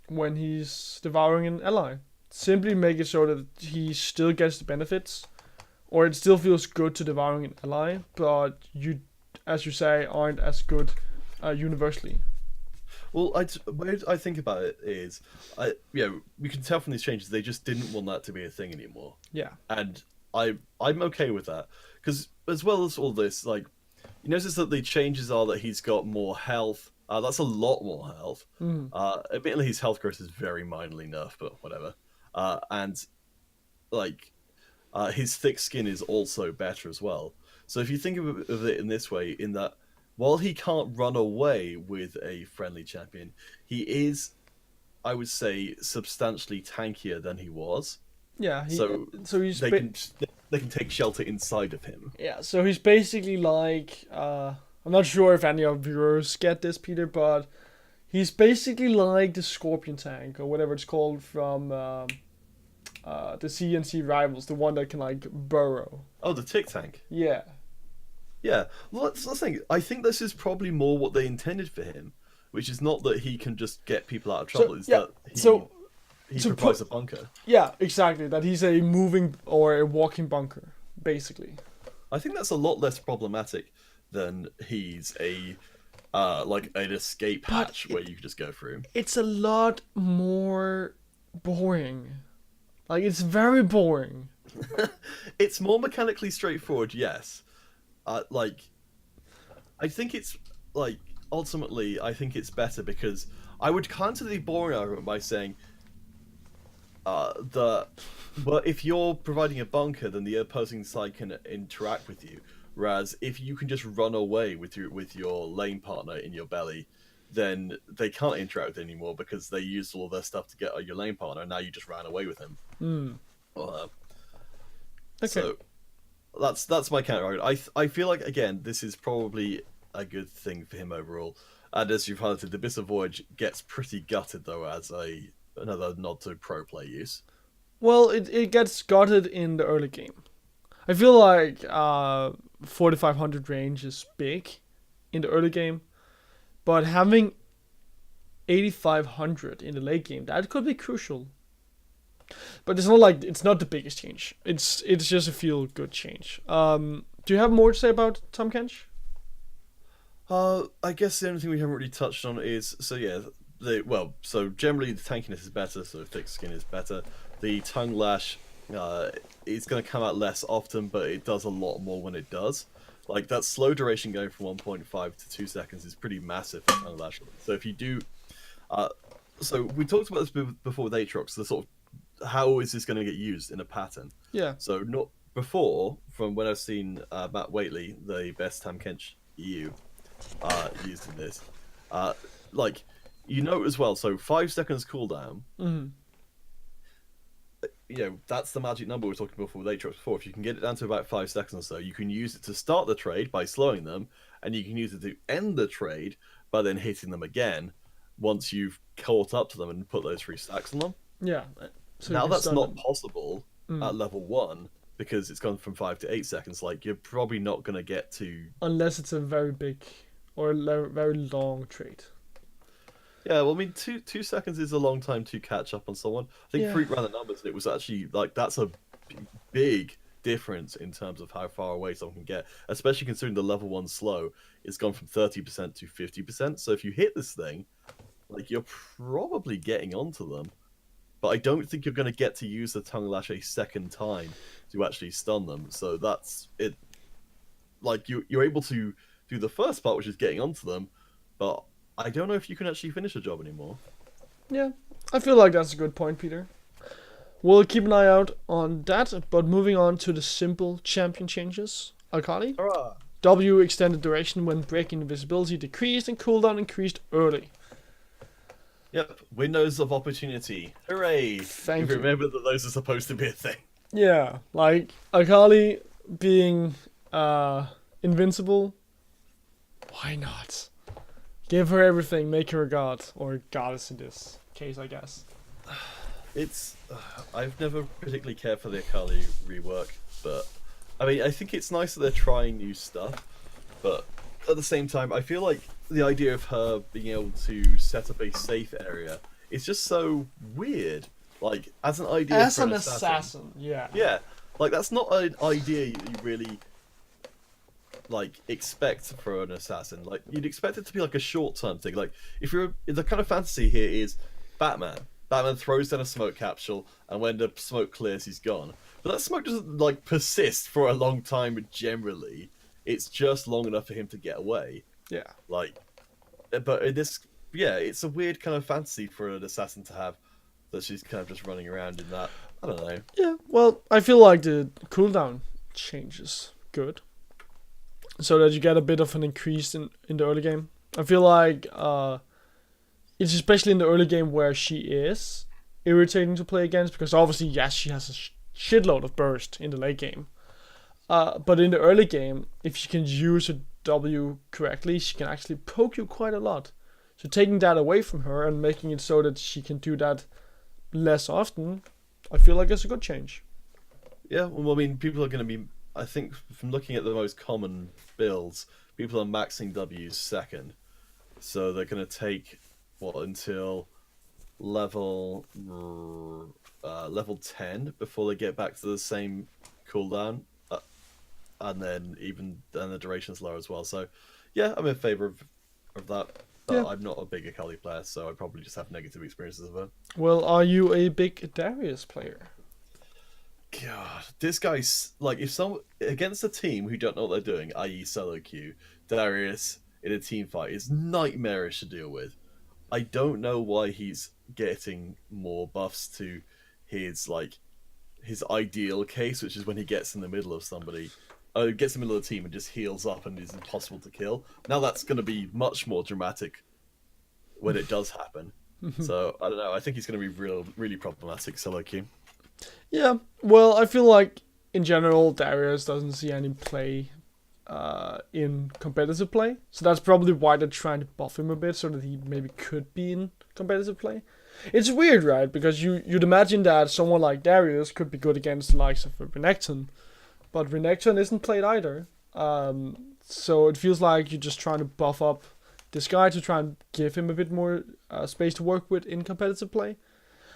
[SPEAKER 1] when he's devouring an ally. Simply make it so that he still gets the benefits, or it still feels good to devouring an ally, but you, as you say, aren't as good universally.
[SPEAKER 2] Well, way I think about it is, we can tell from these changes they just didn't want that to be a thing anymore.
[SPEAKER 1] Yeah,
[SPEAKER 2] and I'm okay with that because as well as all this, like, you notice that the changes are that he's got more health. That's a lot more health. Admittedly, his health growth is very minorly nerfed, but whatever. And like, his thick skin is also better as well. So if you think of it in this way, in that while he can't run away with a friendly champion, he is, I would say, substantially tankier than he was.
[SPEAKER 1] Yeah.
[SPEAKER 2] So
[SPEAKER 1] he's
[SPEAKER 2] they can take shelter inside of him.
[SPEAKER 1] Yeah. So he's basically like I'm not sure if any of viewers get this, Peter, but he's basically like the Scorpion tank or whatever it's called from the CNC Rivals, the one that can like burrow.
[SPEAKER 2] Oh, the tick tank.
[SPEAKER 1] Yeah.
[SPEAKER 2] Yeah. Well, let's think. I think this is probably more what they intended for him, which is not that he can just get people out of trouble. It's
[SPEAKER 1] yeah,
[SPEAKER 2] that he
[SPEAKER 1] so
[SPEAKER 2] provides a bunker.
[SPEAKER 1] Yeah, exactly. That he's a moving or a walking bunker, basically.
[SPEAKER 2] I think that's a lot less problematic than he's a like an escape hatch where you can just go through.
[SPEAKER 1] It's a lot more boring. Like, it's very boring.
[SPEAKER 2] It's more mechanically straightforward, yes. Like, I think it's like ultimately, I think it's better because I would counter the boring argument by saying, but if you're providing a bunker, then the opposing side can interact with you. Whereas if you can just run away with your lane partner in your belly, then they can't interact with anymore because they used all their stuff to get your lane partner, and now you just ran away with him.
[SPEAKER 1] Okay.
[SPEAKER 2] So that's my counter argument. I feel like again this is probably a good thing for him overall. And as you've highlighted, the Abyss of Voyage gets pretty gutted though as another nod to pro play use.
[SPEAKER 1] Well, it gets gutted in the early game. I feel like 4500 range is big in the early game, but having 8500 in the late game, that could be crucial. But it's not the biggest change. It's just a feel good change. Do you have more to say about Tahm Kench?
[SPEAKER 2] I guess the only thing we haven't really touched on is so generally the tankiness is better, so thick skin is better. The tongue lash is going to come out less often, but it does a lot more when it does. Like that slow duration going from 1.5 to 2 seconds is pretty massive for tongue lash. So if you do, so we talked about this before with Aatrox, the sort of how is this going to get used in a pattern?
[SPEAKER 1] Yeah.
[SPEAKER 2] So not before, from when I've seen Matt Waitley, the best Tahm Kench EU, used in this, like you know as well. So 5 seconds cooldown.
[SPEAKER 1] Mm-hmm.
[SPEAKER 2] You know that's the magic number we were talking about with Aatrox before. If you can get it down to about 5 seconds or so, you can use it to start the trade by slowing them, and you can use it to end the trade by then hitting them again once you've caught up to them and put those 3 stacks on them.
[SPEAKER 1] Yeah. So
[SPEAKER 2] now that's not possible at level 1 because it's gone from 5 to 8 seconds. Like you're probably not going to get to
[SPEAKER 1] unless it's a very big or a very long trade.
[SPEAKER 2] Yeah, well, I mean, 2 seconds is a long time to catch up on someone. I think Freak ran the numbers, and it was actually like that's a big difference in terms of how far away someone can get, especially considering the level 1 slow. It's gone from 30% to 50%. So if you hit this thing, like you're probably getting onto them. But I don't think you're going to get to use the tongue lash a second time to actually stun them. So that's it. Like you're able to do the first part, which is getting onto them, but I don't know if you can actually finish the job anymore.
[SPEAKER 1] Yeah, I feel like that's a good point, Peter. We'll keep an eye out on that, but moving on to the simple champion changes. Alkali.
[SPEAKER 2] Hurrah!
[SPEAKER 1] W extended duration when breaking invisibility decreased and cooldown increased early.
[SPEAKER 2] Yep, windows of opportunity. Hooray!
[SPEAKER 1] Thank you.
[SPEAKER 2] Remember that those are supposed to be a thing.
[SPEAKER 1] Yeah, like Alkali being invincible. Why not? Give her everything, make her a god, or a goddess in this case, I guess.
[SPEAKER 2] It's I've never particularly cared for the Akali rework, but I mean I think it's nice that they're trying new stuff, but at the same time I feel like the idea of her being able to set up a safe area is just so weird. Like as an idea
[SPEAKER 1] as
[SPEAKER 2] for
[SPEAKER 1] an assassin, yeah.
[SPEAKER 2] Yeah, like that's not an idea you really like expect for an assassin. Like you'd expect it to be like a short-term thing. Like if the kind of fantasy here is Batman throws down a smoke capsule, and when the smoke clears, he's gone. But that smoke doesn't like persist for a long time. Generally, it's just long enough for him to get away.
[SPEAKER 1] Yeah.
[SPEAKER 2] Like, but in this, yeah, it's a weird kind of fantasy for an assassin to have that she's kind of just running around in that. I don't know.
[SPEAKER 1] Yeah. Well, I feel like the cooldown change is good, so that you get a bit of an increase in the early game. I feel like it's especially in the early game where she is irritating to play against, because obviously, yes, she has a shitload of burst in the late game. But in the early game, if she can use her W correctly, she can actually poke you quite a lot. So taking that away from her and making it so that she can do that less often, I feel like it's a good change.
[SPEAKER 2] Yeah, well, I mean, people are going to be, I think, from looking at the most common builds, people are maxing W's second. So they're going to take until level level 10 before they get back to the same cooldown, and then the duration's lower as well. So yeah, I'm in favor of that.
[SPEAKER 1] Yeah.
[SPEAKER 2] But I'm not a big Akali player, so I probably just have negative experiences of it.
[SPEAKER 1] Well, are you a big Darius player?
[SPEAKER 2] God, this guy's like, if someone against a team who don't know what they're doing, i.e., solo queue, Darius in a team fight is nightmarish to deal with. I don't know why he's getting more buffs to his ideal case, which is when he gets in the middle of somebody, gets in the middle of the team and just heals up and is impossible to kill. Now that's going to be much more dramatic when it does happen. So I don't know. I think he's going to be really problematic solo queue.
[SPEAKER 1] Yeah, well, I feel like in general Darius doesn't see any play in competitive play, so that's probably why they're trying to buff him a bit so that he maybe could be in competitive play. It's weird, right? Because you'd imagine that someone like Darius could be good against the likes of Renekton, but Renekton isn't played either. So it feels like you're just trying to buff up this guy to try and give him a bit more space to work with in competitive play.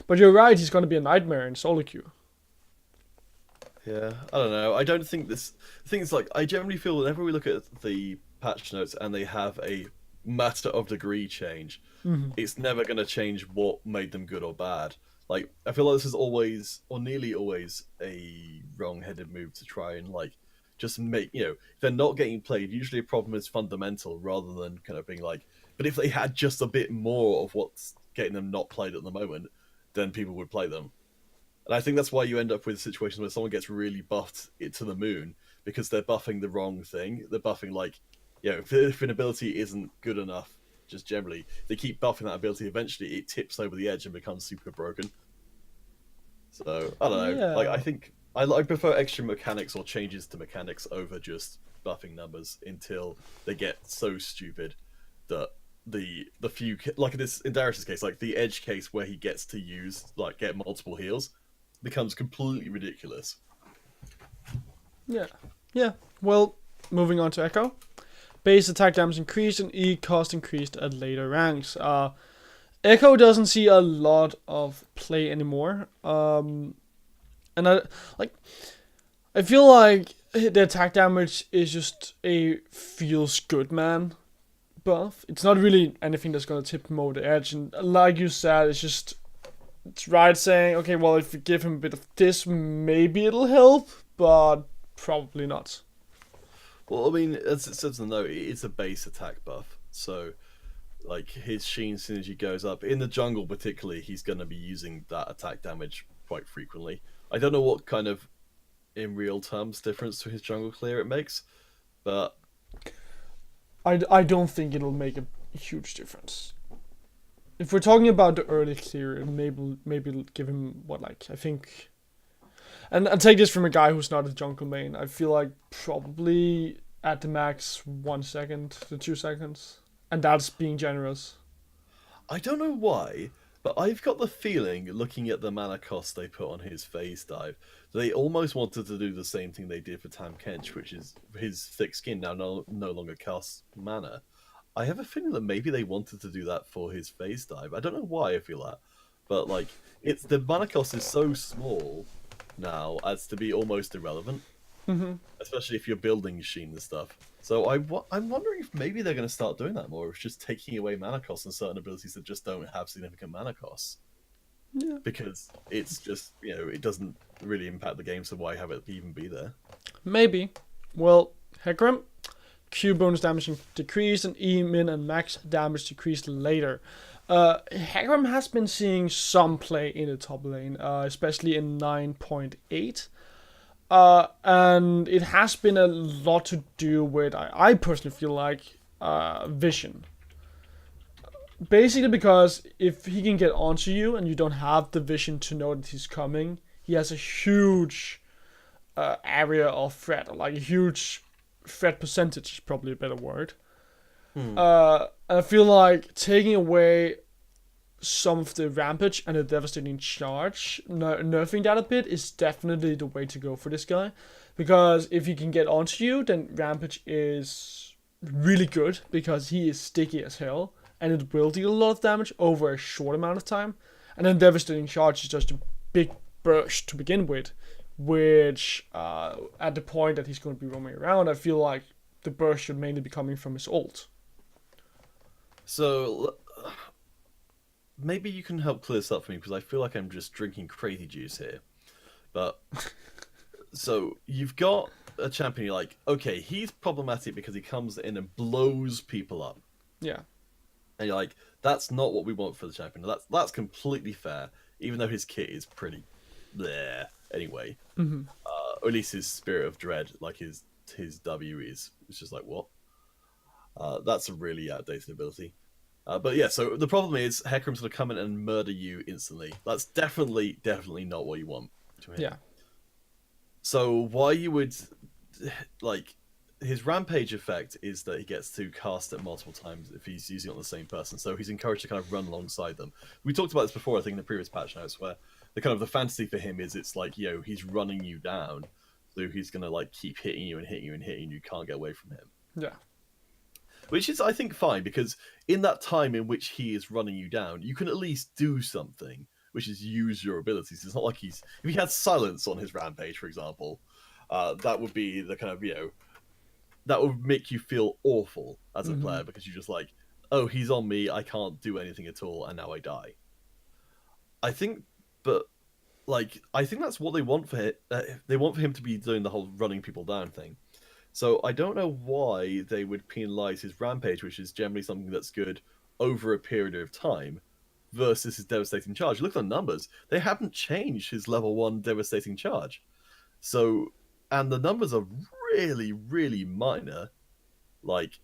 [SPEAKER 1] But you're right, he's going to be a nightmare in solo queue.
[SPEAKER 2] Yeah, I don't know. I don't think this. The thing is, like, I generally feel whenever we look at the patch notes and they have a matter of degree change, it's never going to change what made them good or bad. Like, I feel like this is always, or nearly always, a wrong-headed move to try and, like, just make, if they're not getting played, usually a problem is fundamental rather than kind of being like, but if they had just a bit more of what's getting them not played at the moment, then people would play them. And I think that's why you end up with situations where someone gets really buffed to the moon because they're buffing the wrong thing. They're buffing, like, if an ability isn't good enough, just generally, they keep buffing that ability. Eventually, it tips over the edge and becomes super broken. So, I don't know.
[SPEAKER 1] Yeah.
[SPEAKER 2] Like, I think I prefer extra mechanics or changes to mechanics over just buffing numbers until they get so stupid that the few, like in Darius' case, like the edge case where he gets to get multiple heals becomes completely ridiculous.
[SPEAKER 1] Yeah. Well, moving on to Echo. Base attack damage increased and E cost increased at later ranks. Echo doesn't see a lot of play anymore. And I feel like the attack damage is just a feels good man buff. It's not really anything that's gonna tip him over the edge. And like you said, it's right saying, okay, well, if you give him a bit of this, maybe it'll help, but probably not.
[SPEAKER 2] Well, I mean, as it says in the note, it's a base attack buff. So, like, his Sheen synergy goes up. In the jungle, particularly, he's going to be using that attack damage quite frequently. I don't know what kind of, in real terms, difference to his jungle clear it makes, but
[SPEAKER 1] I don't think it'll make a huge difference. If we're talking about the early clear, maybe it'll give him I think. And I'll take this from a guy who's not a jungle main. I feel like probably at the max 1 second to 2 seconds, and that's being generous.
[SPEAKER 2] I don't know why, but I've got the feeling, looking at the mana cost they put on his phase dive, they almost wanted to do the same thing they did for Tam Kench, which is his thick skin now no longer casts mana. I have a feeling that maybe they wanted to do that for his phase dive. I don't know why I feel that, but like the mana cost is so small now as to be almost irrelevant, especially if you're building Sheen and stuff. So I'm wondering if maybe they're going to start doing that more. It's just taking away mana costs and certain abilities that just don't have significant mana costs.
[SPEAKER 1] Yeah.
[SPEAKER 2] Because it's just it doesn't really impact the game, so why have it even be there?
[SPEAKER 1] Maybe. Well, Hecarim. Q bonus damage decreased and E min and max damage decreased later. Hecarim has been seeing some play in the top lane, especially in 9.8. And it has been a lot to do with, I personally feel like, vision. Basically because if he can get onto you and you don't have the vision to know that he's coming, he has a huge area of threat, like a huge threat percentage is probably a better word. I feel like taking away some of the rampage and the devastating charge, nerfing that a bit is definitely the way to go for this guy. Because if he can get onto you, then rampage is really good because he is sticky as hell. and it will deal a lot of damage over a short amount of time. And then Devastating Charge is just a big burst to begin with, which at the point that he's going to be roaming around, I feel like the burst should mainly be coming from his ult.
[SPEAKER 2] So maybe you can help clear this up for me because I feel like I'm just drinking crazy juice here. But so you've got a champion, you're like, okay, he's problematic because he comes in and blows people up.
[SPEAKER 1] Yeah.
[SPEAKER 2] And you're like, that's not what we want for the champion. That's completely fair, even though his kit is pretty there anyway. Or at least his Spirit of Dread, like his W is just like, what? That's a really outdated ability. But yeah, so the problem is Hecarim's going to come in and murder you instantly. That's definitely not what you want to him.
[SPEAKER 1] Yeah.
[SPEAKER 2] So why you would, like, his Rampage effect is that he gets to cast it multiple times if he's using it on the same person. So he's encouraged to kind of run alongside them. We talked about this before, I think, in the previous patch notes, where the fantasy for him is it's like, he's running you down. So he's going to, like, keep hitting you and hitting you and hitting you. You can't get away from him.
[SPEAKER 1] Yeah.
[SPEAKER 2] Which is, I think, fine, because in that time in which he is running you down, you can at least do something, which is use your abilities. It's not like if he had silence on his Rampage, for example, that would be the kind of, that would make you feel awful as a player, because you're just like, oh, he's on me, I can't do anything at all, and now I die. I think that's what they want for him. They want for him to be doing the whole running people down thing. So I don't know why they would penalize his Rampage, which is generally something that's good over a period of time, versus his Devastating Charge. Look at the numbers. They haven't changed his level 1 Devastating Charge. So, and the numbers are really, really minor, like,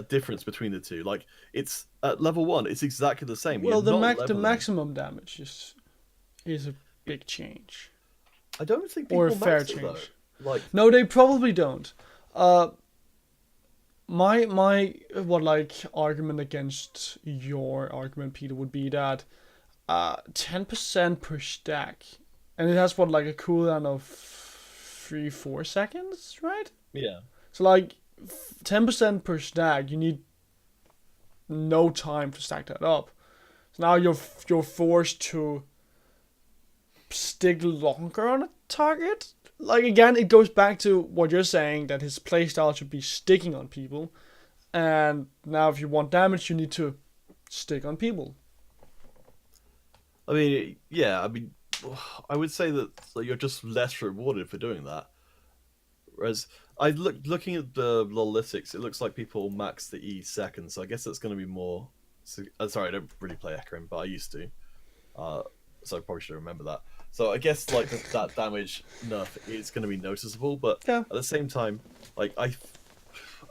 [SPEAKER 2] difference between the two. Like, it's at level 1, it's exactly the same.
[SPEAKER 1] Well, the maximum damage is a big change.
[SPEAKER 2] I don't think people
[SPEAKER 1] or a fair
[SPEAKER 2] max it,
[SPEAKER 1] change.
[SPEAKER 2] though. Like,
[SPEAKER 1] no, they probably don't. My argument against your argument, Peter, would be that 10% per stack, and it has a cooldown of 3-4 seconds, right?
[SPEAKER 2] Yeah.
[SPEAKER 1] So 10% per stack, you need no time to stack that up. So now you're forced to stick longer on a target. Again, it goes back to what you're saying, that his playstyle should be sticking on people. And now if you want damage, you need to stick on people.
[SPEAKER 2] I mean, yeah, I would say that you're just less rewarded for doing that. Whereas, looking at the analytics, it looks like people max the E second, so I guess that's going to be more... sorry, I don't really play Hecarim, but I used to. So I probably should remember that. So I guess that damage nerf is going to be noticeable, but
[SPEAKER 1] yeah.
[SPEAKER 2] At the same time, I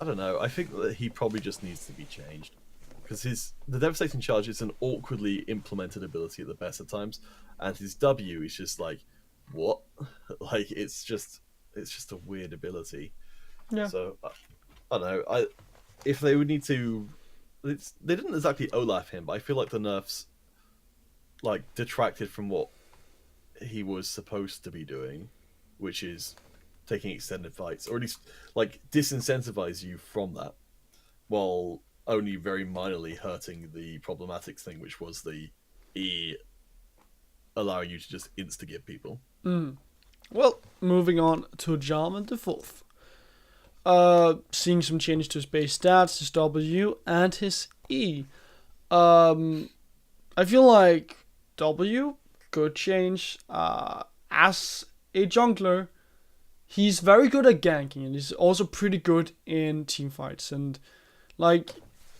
[SPEAKER 2] don't know. I think that he probably just needs to be changed, because the Devastating Charge is an awkwardly implemented ability at the best of times, and his W is just like, what? It's just a weird ability.
[SPEAKER 1] Yeah.
[SPEAKER 2] So I don't know. If they would need to, they didn't exactly Olaf him, but I feel like the nerfs detracted from what he was supposed to be doing, which is taking extended fights, or at least disincentivize you from that, while only very minorly hurting the problematic thing, which was the E allowing you to just insta-give people.
[SPEAKER 1] Well, moving on to Jarman the Fourth. Seeing some changes to his base stats, his W, and his E. I feel like W, good change. As a jungler, he's very good at ganking, and he's also pretty good in team fights. And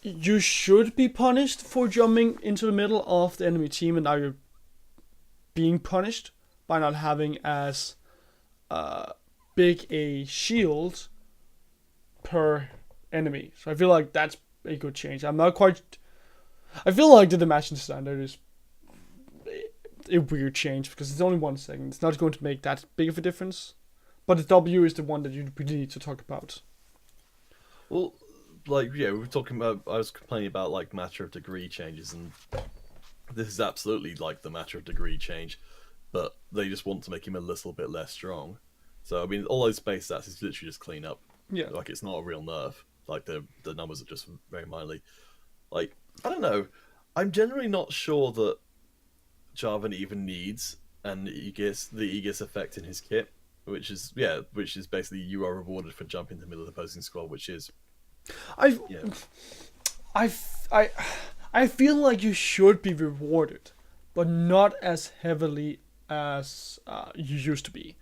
[SPEAKER 1] you should be punished for jumping into the middle of the enemy team, and now you're being punished by not having as big a shield per enemy. So I feel like that's a good change. I feel like the Dimension standard is a weird change, because it's only 1 second. It's not going to make that big of a difference. But the W is the one that you really need to talk about.
[SPEAKER 2] Well, we were talking about... I was complaining about, matter of degree changes, and this is absolutely, the matter of degree change, but they just want to make him a little bit less strong. So, I mean, all those base stats is literally just clean up.
[SPEAKER 1] Yeah.
[SPEAKER 2] It's not a real nerf. The numbers are just very mildly. I don't know. I'm generally not sure that Jarvan even needs the Aegis effect in his kit, which is basically you are rewarded for jumping in the middle of the opposing squad, which is
[SPEAKER 1] I
[SPEAKER 2] yeah.
[SPEAKER 1] I I I feel like you should be rewarded, but not as heavily as you used to be,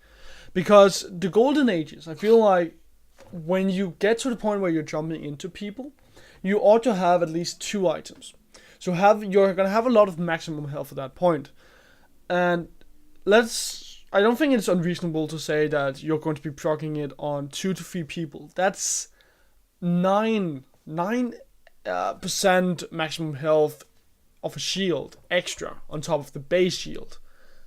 [SPEAKER 1] because the golden ages. I feel like when you get to the point where you're jumping into people, you ought to have at least two items. So you're gonna have a lot of maximum health at that point. And I don't think it's unreasonable to say that you're going to be proccing it on 2 to 3 people. That's nine percent maximum health of a shield extra on top of the base shield.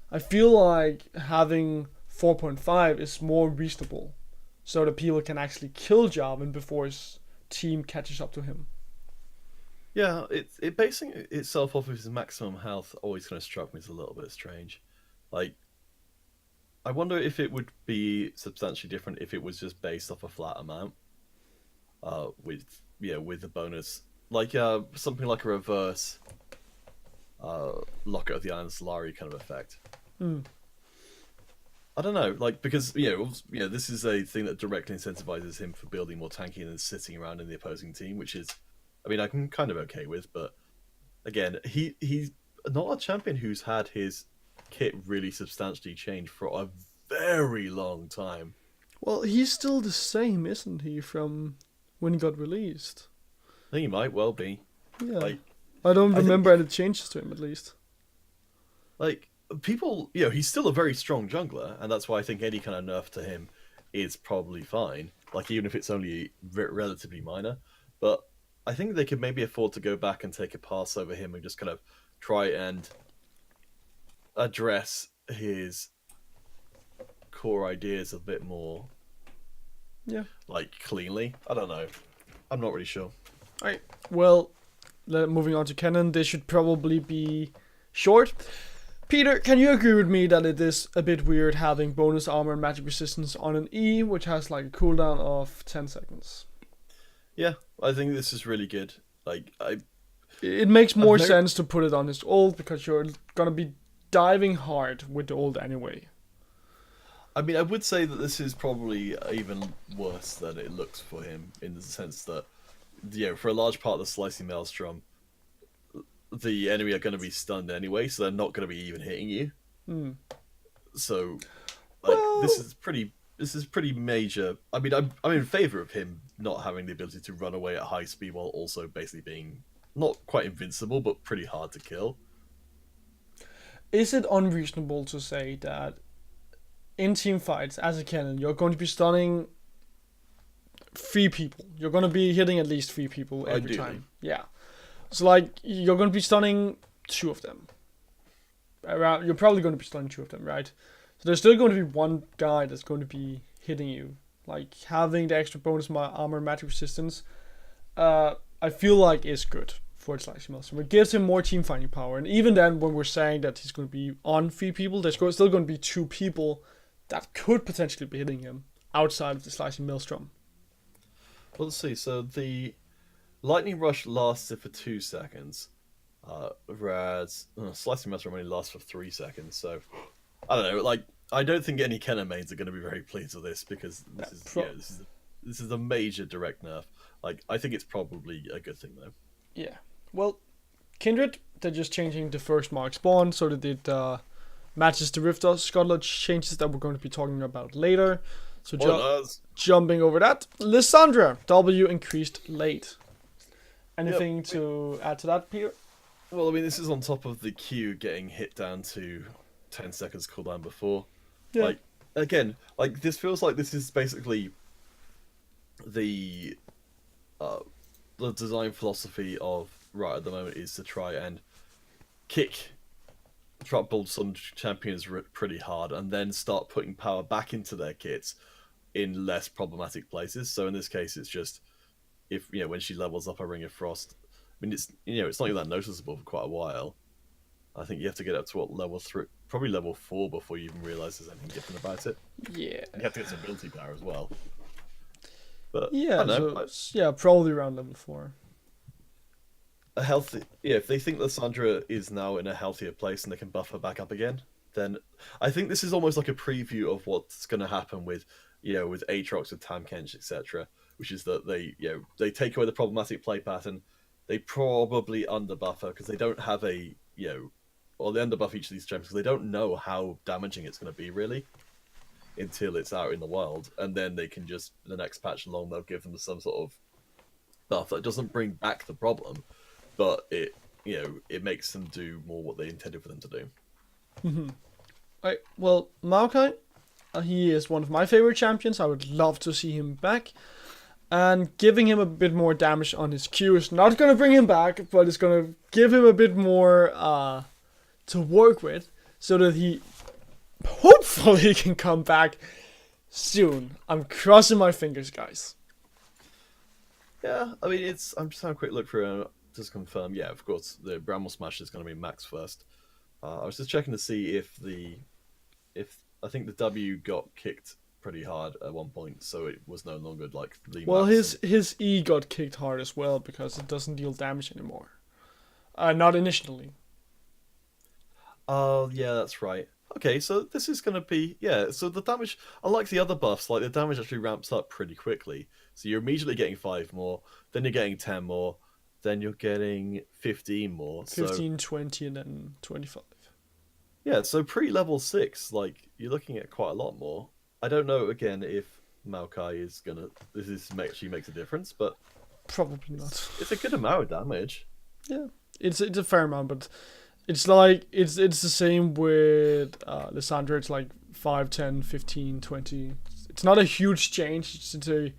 [SPEAKER 1] I feel like having 4.5 is more reasonable, so that people can actually kill Jarvan before his team catches up to him.
[SPEAKER 2] Yeah, it basing itself off of his maximum health always kind of struck me as a little bit strange. Like, I wonder if it would be substantially different if it was just based off a flat amount. With the bonus, like something like a reverse Locket of the Iron Solari kind of effect.
[SPEAKER 1] Hmm.
[SPEAKER 2] I don't know, like because this is a thing that directly incentivizes him for building more tanky and sitting around in the opposing team, which is, I mean, I'm kind of okay with, but again, he's not a champion who's had his kit really substantially change for a very long time.
[SPEAKER 1] Well, he's still the same, isn't he, from when he got released?
[SPEAKER 2] I think he might well be.
[SPEAKER 1] Yeah.
[SPEAKER 2] Like,
[SPEAKER 1] I don't
[SPEAKER 2] I think
[SPEAKER 1] remember any changes to him, at least.
[SPEAKER 2] like people, he's still a very strong jungler, and that's why I think any kind of nerf to him is probably fine. Like even if it's only relatively minor, but I think they could maybe afford to go back and take a pass over him and just kind of try and address his core ideas a bit more,
[SPEAKER 1] Yeah.
[SPEAKER 2] like cleanly. I don't know. I'm not really sure.
[SPEAKER 1] Alright. Well, moving on to Canon, this should probably be short. Peter, can you agree with me that it is a bit weird having bonus armor and magic resistance on an E, which has like a cooldown of 10 seconds?
[SPEAKER 2] Yeah, I think this is really good. Like
[SPEAKER 1] It makes more sense to put it on his ult because you're gonna be diving hard with the ult anyway.
[SPEAKER 2] I mean, I would say that this is probably even worse than it looks for him in the sense that, for a large part of the Slicing Maelstrom, the enemy are going to be stunned anyway, so they're not going to be even hitting you.
[SPEAKER 1] Hmm.
[SPEAKER 2] So, like, this is pretty major. I mean, I'm in favor of him not having the ability to run away at high speed while also basically being not quite invincible, but pretty hard to kill.
[SPEAKER 1] Is it unreasonable to say that in team fights, as a cannon, you're going to be stunning 3 people? You're going to be hitting at least 3 people every time. Yeah. So, like, you're going to be stunning 2 of them. You're probably going to be stunning 2 of them, right? So there's still going to be one guy that's going to be hitting you. Like, having the extra bonus armor and magic resistance, I feel like is good for the Slicing Maelstrom. It gives him more team fighting power. And even then, when we're saying that he's going to be on 3 people, there's still going to be 2 people that could potentially be hitting him outside of the Slicing Maelstrom.
[SPEAKER 2] Well, let's see. So the Lightning Rush lasted for 2 seconds, whereas Slicing Maelstrom only lasts for 3 seconds. So I don't know. Like, I don't think any Kenner mains are going to be very pleased with this because this is a major direct nerf. Like, I think it's probably a good thing though.
[SPEAKER 1] Yeah. Well, Kindred, they're just changing the first mark spawn so that it matches the Rift Scotland changes that we're going to be talking about later. So jumping over that, Lissandra, W increased late. Anything to add to that, Peter?
[SPEAKER 2] Well, I mean, this is on top of the Q getting hit down to 10 seconds cooldown before. Yeah. Like, again, like this feels like this is basically the design philosophy of Riot at the moment is to try and try to build some champions pretty hard and then start putting power back into their kits in less problematic places. So in this case, it's just when she levels up a Ring of Frost. I mean, it's not even that noticeable for quite a while. I think you have to get up to level 3, probably level 4 before you even realize there's anything different about it.
[SPEAKER 1] Yeah,
[SPEAKER 2] you have to get some ability power as well. But
[SPEAKER 1] yeah, probably around level 4.
[SPEAKER 2] a healthy, yeah, if they think Lysandra is now in a healthier place and they can buff her back up again, then I think this is almost like a preview of what's going to happen with, with Aatrox, with Tam Kench, etc. Which is that they take away the problematic play pattern, they probably underbuff her because they don't have or they underbuff each of these gems because they don't know how damaging it's going to be really until it's out in the wild, and then they can just the next patch along they'll give them some sort of buff that doesn't bring back the problem, but it makes them do more what they intended for them to do.
[SPEAKER 1] Right, well, Maokai, he is one of my favorite champions. I would love to see him back. And giving him a bit more damage on his Q is not going to bring him back, but it's going to give him a bit more to work with, so that he hopefully can come back soon. I'm crossing my fingers, guys.
[SPEAKER 2] Yeah, I mean, I'm just having a quick look through and just confirm. Yeah, of course, the Bramble Smash is going to be max first. I was just checking to see if I think the W got kicked pretty hard at one point, so it was no longer like the.
[SPEAKER 1] Well, his E got kicked hard as well because it doesn't deal damage anymore. Not initially.
[SPEAKER 2] Oh yeah, that's right. Okay, so this is going to be so the damage, unlike the other buffs, like the damage actually ramps up pretty quickly. So you're immediately getting 5 more, then you're getting 10 more, then you're getting 15 more.
[SPEAKER 1] 15, 20, and then 25.
[SPEAKER 2] Yeah, so pre-level 6, like, you're looking at quite a lot more. I don't know, again, if Maokai is gonna... actually makes a difference, but...
[SPEAKER 1] Probably not.
[SPEAKER 2] It's a good amount of damage.
[SPEAKER 1] Yeah, it's a fair amount, but it's like... It's the same with Lysandra. It's like 5, 10, 15, 20. It's not a huge change. It's a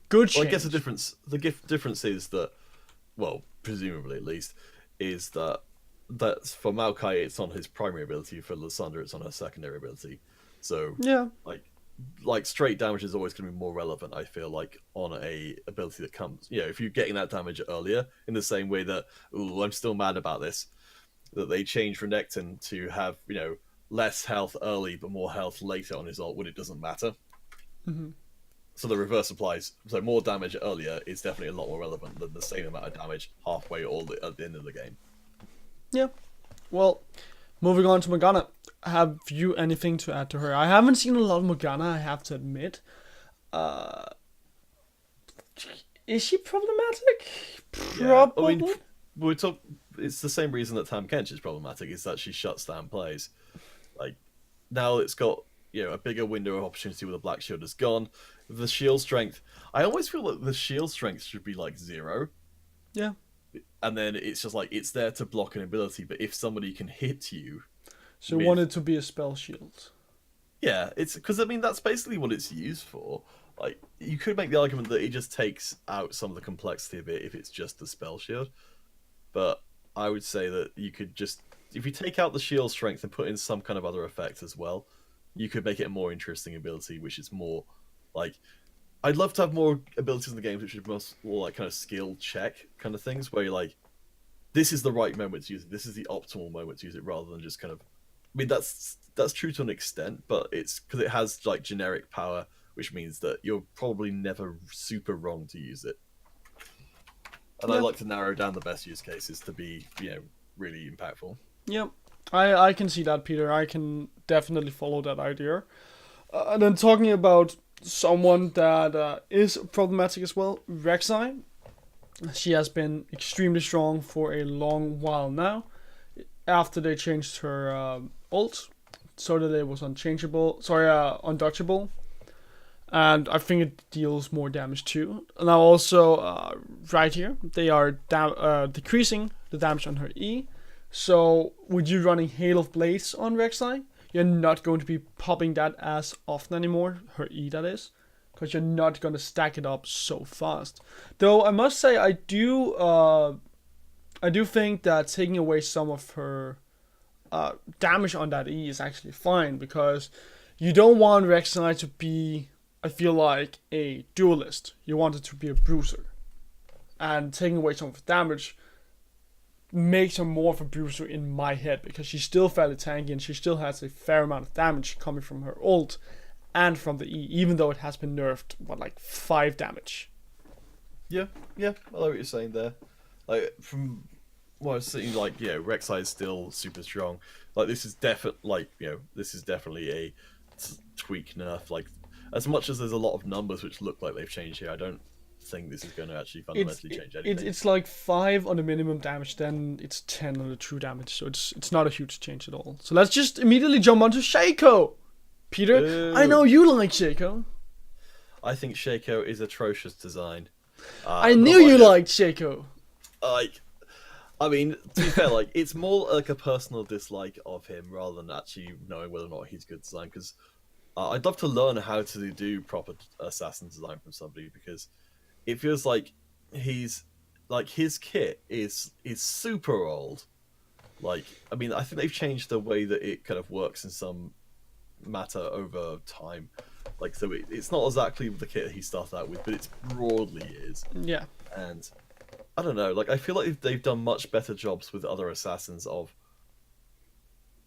[SPEAKER 1] good change.
[SPEAKER 2] Well, I guess the difference is that, well, presumably at least, is that for Maokai it's on his primary ability, for Lysandra it's on her secondary ability. So
[SPEAKER 1] yeah,
[SPEAKER 2] like straight damage is always going to be more relevant, I feel like, on a ability that comes, if you're getting that damage earlier, in the same way that, I'm still mad about this, that they changed Renekton to have, less health early but more health later on his ult when it doesn't matter.
[SPEAKER 1] Mm-hmm.
[SPEAKER 2] So the reverse applies. So more damage earlier is definitely a lot more relevant than the same amount of damage halfway or at the end of the game.
[SPEAKER 1] Yeah. Well, moving on to Morgana. Have you anything to add to her? I haven't seen a lot of Morgana, I have to admit. Is she problematic? Probably.
[SPEAKER 2] Yeah. I mean, it's the same reason that Tam Kench is problematic, is that she shuts down plays. Like, now it's got, a bigger window of opportunity with the Black Shield is gone. The shield strength, I always feel like the shield strength should be like 0.
[SPEAKER 1] Yeah.
[SPEAKER 2] And then it's just like, it's there to block an ability, but if somebody can hit you...
[SPEAKER 1] So you want it to be a spell shield.
[SPEAKER 2] Yeah, it's because, I mean, that's basically what it's used for. Like, you could make the argument that it just takes out some of the complexity of it if it's just the spell shield. But I would say that you could just... If you take out the shield strength and put in some kind of other effect as well, you could make it a more interesting ability, which is more, like... I'd love to have more abilities in the games which are more like kind of skill check kind of things, where you're like, this is the right moment to use it, this is the optimal moment to use it, rather than just kind of... I mean, that's true to an extent, but it's because it has like generic power, which means that you're probably never super wrong to use it. And I like to narrow down the best use cases to be, really impactful.
[SPEAKER 1] Yep, I can see that, Peter. I can definitely follow that idea. And then talking about someone that is problematic as well, Rek'Sai. She has been extremely strong for a long while now. After they changed her ult, so that it was undodgeable. And I think it deals more damage too. Now also, right here, they are decreasing the damage on her E. So with you running Hail of Blades on Rek'Sai, you're not going to be popping that as often anymore, her E that is, because you're not going to stack it up so fast. Though I must say, I do think that taking away some of her damage on that E is actually fine, because you don't want Rek'Sai to be, I feel like, a duelist. You want it to be a bruiser. And taking away some of the damage makes her more of a bruiser in my head, because she's still fairly tanky and she still has a fair amount of damage coming from her ult and from the E, even though it has been nerfed, like 5 damage.
[SPEAKER 2] Yeah, yeah, I know what you're saying there. Like from what I was seeing, like Rek'Sai is still super strong. Like this is this is definitely a tweak nerf. Like as much as there's a lot of numbers which look like they've changed here, I don't think this is going to actually
[SPEAKER 1] It's
[SPEAKER 2] fundamentally change
[SPEAKER 1] it's
[SPEAKER 2] anything.
[SPEAKER 1] it's like 5 on the minimum damage, then it's 10 on the true damage. So it's not a huge change at all. So let's just immediately jump onto Shaco. Peter, I know
[SPEAKER 2] Boo!
[SPEAKER 1] you like Shaco.
[SPEAKER 2] I think Shaco is atrocious design.
[SPEAKER 1] I
[SPEAKER 2] Not
[SPEAKER 1] knew
[SPEAKER 2] like
[SPEAKER 1] you
[SPEAKER 2] it.
[SPEAKER 1] liked Shaco.
[SPEAKER 2] Like I mean, to be fair, like it's more like a personal dislike of him rather than actually knowing whether or not he's good design. Because I'd love to learn how to do proper assassin design from somebody because it feels like he's like his kit is super old. Like, I mean, I think they've changed the way that it kind of works in some matter over time. Like, so it's not exactly the kit he started out with, but it's broadly is.
[SPEAKER 1] Yeah.
[SPEAKER 2] And I don't know, like I feel like they've done much better jobs with other assassins of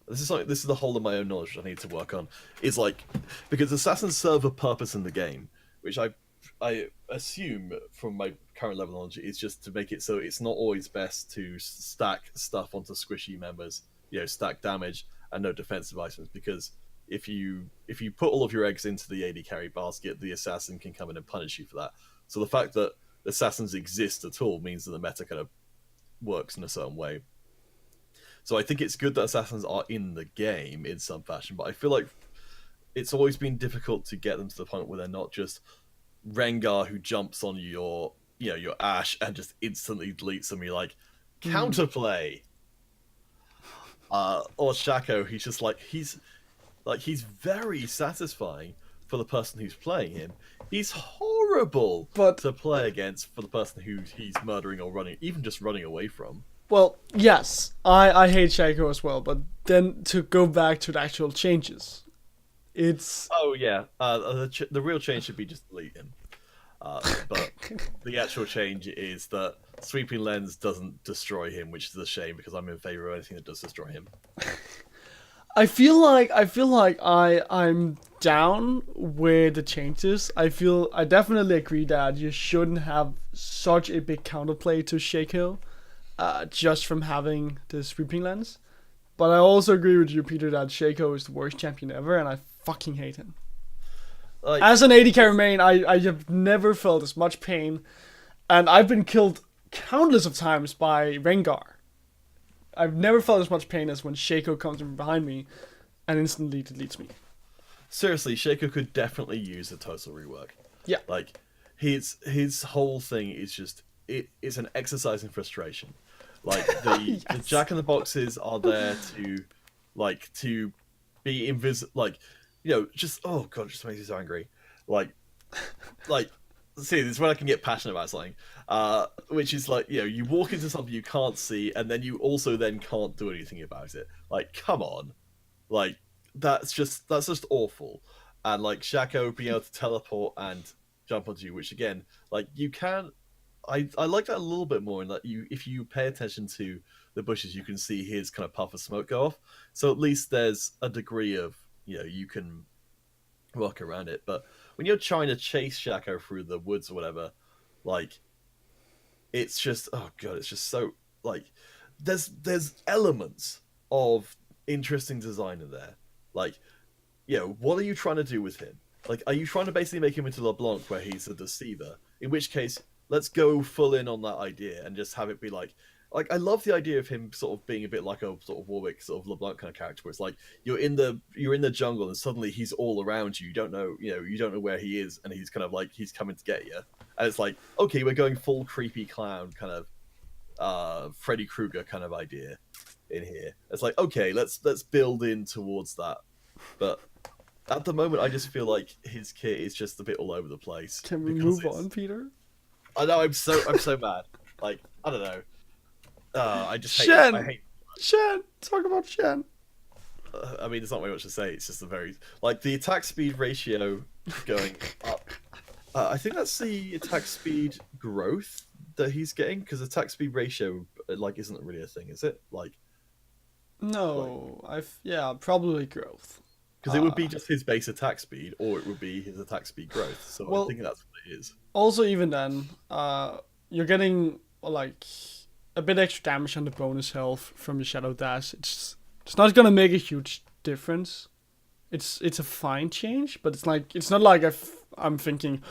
[SPEAKER 2] this is the whole of my own knowledge which I need to work on. Is like because assassins serve a purpose in the game, which I assume from my current level of knowledge is just to make it so it's not always best to stack stuff onto squishy members, stack damage and no defensive items because if you put all of your eggs into the AD carry basket, the assassin can come in and punish you for that. So the fact that assassins exist at all means that the meta kind of works in a certain way. So I think it's good that assassins are in the game in some fashion, but I feel like it's always been difficult to get them to the point where they're not just Rengar who jumps on your Ash and just instantly deletes them. You're like counterplay, or Shaco. He's very satisfying for the person who's playing him. He's horrible
[SPEAKER 1] But
[SPEAKER 2] to play against for the person who he's murdering or running, even just running away from.
[SPEAKER 1] well, yes, I hate Shaco as well. But then to go back to the actual changes, it's
[SPEAKER 2] Oh yeah, the real change should be just delete him. But the actual change is that sweeping lens doesn't destroy him, which is a shame because I'm in favor of anything that does destroy him.
[SPEAKER 1] I'm down with the changes. I definitely agree that you shouldn't have such a big counterplay to Shaco, just from having the sweeping lens. But I also agree with you, Peter, that Shaco is the worst champion ever, and I fucking hate him.
[SPEAKER 2] Like,
[SPEAKER 1] As an AD carry main, I have never felt as much pain, and I've been killed countless of times by Rengar. I've never felt as much pain as when Shaco comes from behind me and instantly deletes me.
[SPEAKER 2] seriously, Shaco could definitely use a total rework.
[SPEAKER 1] Yeah.
[SPEAKER 2] Like his whole thing is just it's an exercise in frustration. Like the
[SPEAKER 1] Yes.
[SPEAKER 2] Jack in the Boxes are there to be invisible. Like just oh god, it just makes me so angry. Like like see, this is when I can get passionate about something. Which is like you walk into something you can't see, and then you also then can't do anything about it. Like come on, like that's just awful. And like Shaco being able to teleport and jump onto you, which again, like you can. I like that a little bit more in that if you pay attention to the bushes, you can see his kind of puff of smoke go off. So at least there's a degree of you can work around it. But when you're trying to chase Shaco through the woods or whatever, like it's just oh god, it's just so like there's elements of interesting design in there. Like, what are you trying to do with him? Like, are you trying to basically make him into LeBlanc where he's a deceiver? In which case, let's go full in on that idea and just have it be like I love the idea of him sort of being a bit like a sort of Warwick sort of LeBlanc kind of character where it's like you're in the jungle and suddenly he's all around you. You don't know where he is and he's kind of like he's coming to get you. And it's like, okay, we're going full creepy clown kind of Freddy Krueger kind of idea in here. It's like, okay, let's build in towards that. But at the moment I just feel like his kit is just a bit all over the place.
[SPEAKER 1] Can we
[SPEAKER 2] because
[SPEAKER 1] move on, Peter?
[SPEAKER 2] I know I'm so mad. Like, I don't know. I just hate
[SPEAKER 1] Shen!
[SPEAKER 2] I hate
[SPEAKER 1] Shen! Talk about Shen.
[SPEAKER 2] I mean, there's not very much to say. It's just a very like the attack speed ratio going up. I think that's the attack speed growth that he's getting because attack speed ratio like isn't really a thing, is it? Like
[SPEAKER 1] No, probably growth.
[SPEAKER 2] Because it would be just his base attack speed, or it would be his attack speed growth. So I
[SPEAKER 1] Well,
[SPEAKER 2] think that's what it is.
[SPEAKER 1] also even then, you're getting like a bit extra damage on the bonus health from your Shadow Dash. It's not gonna make a huge difference. It's a fine change, but it's not like I'm thinking,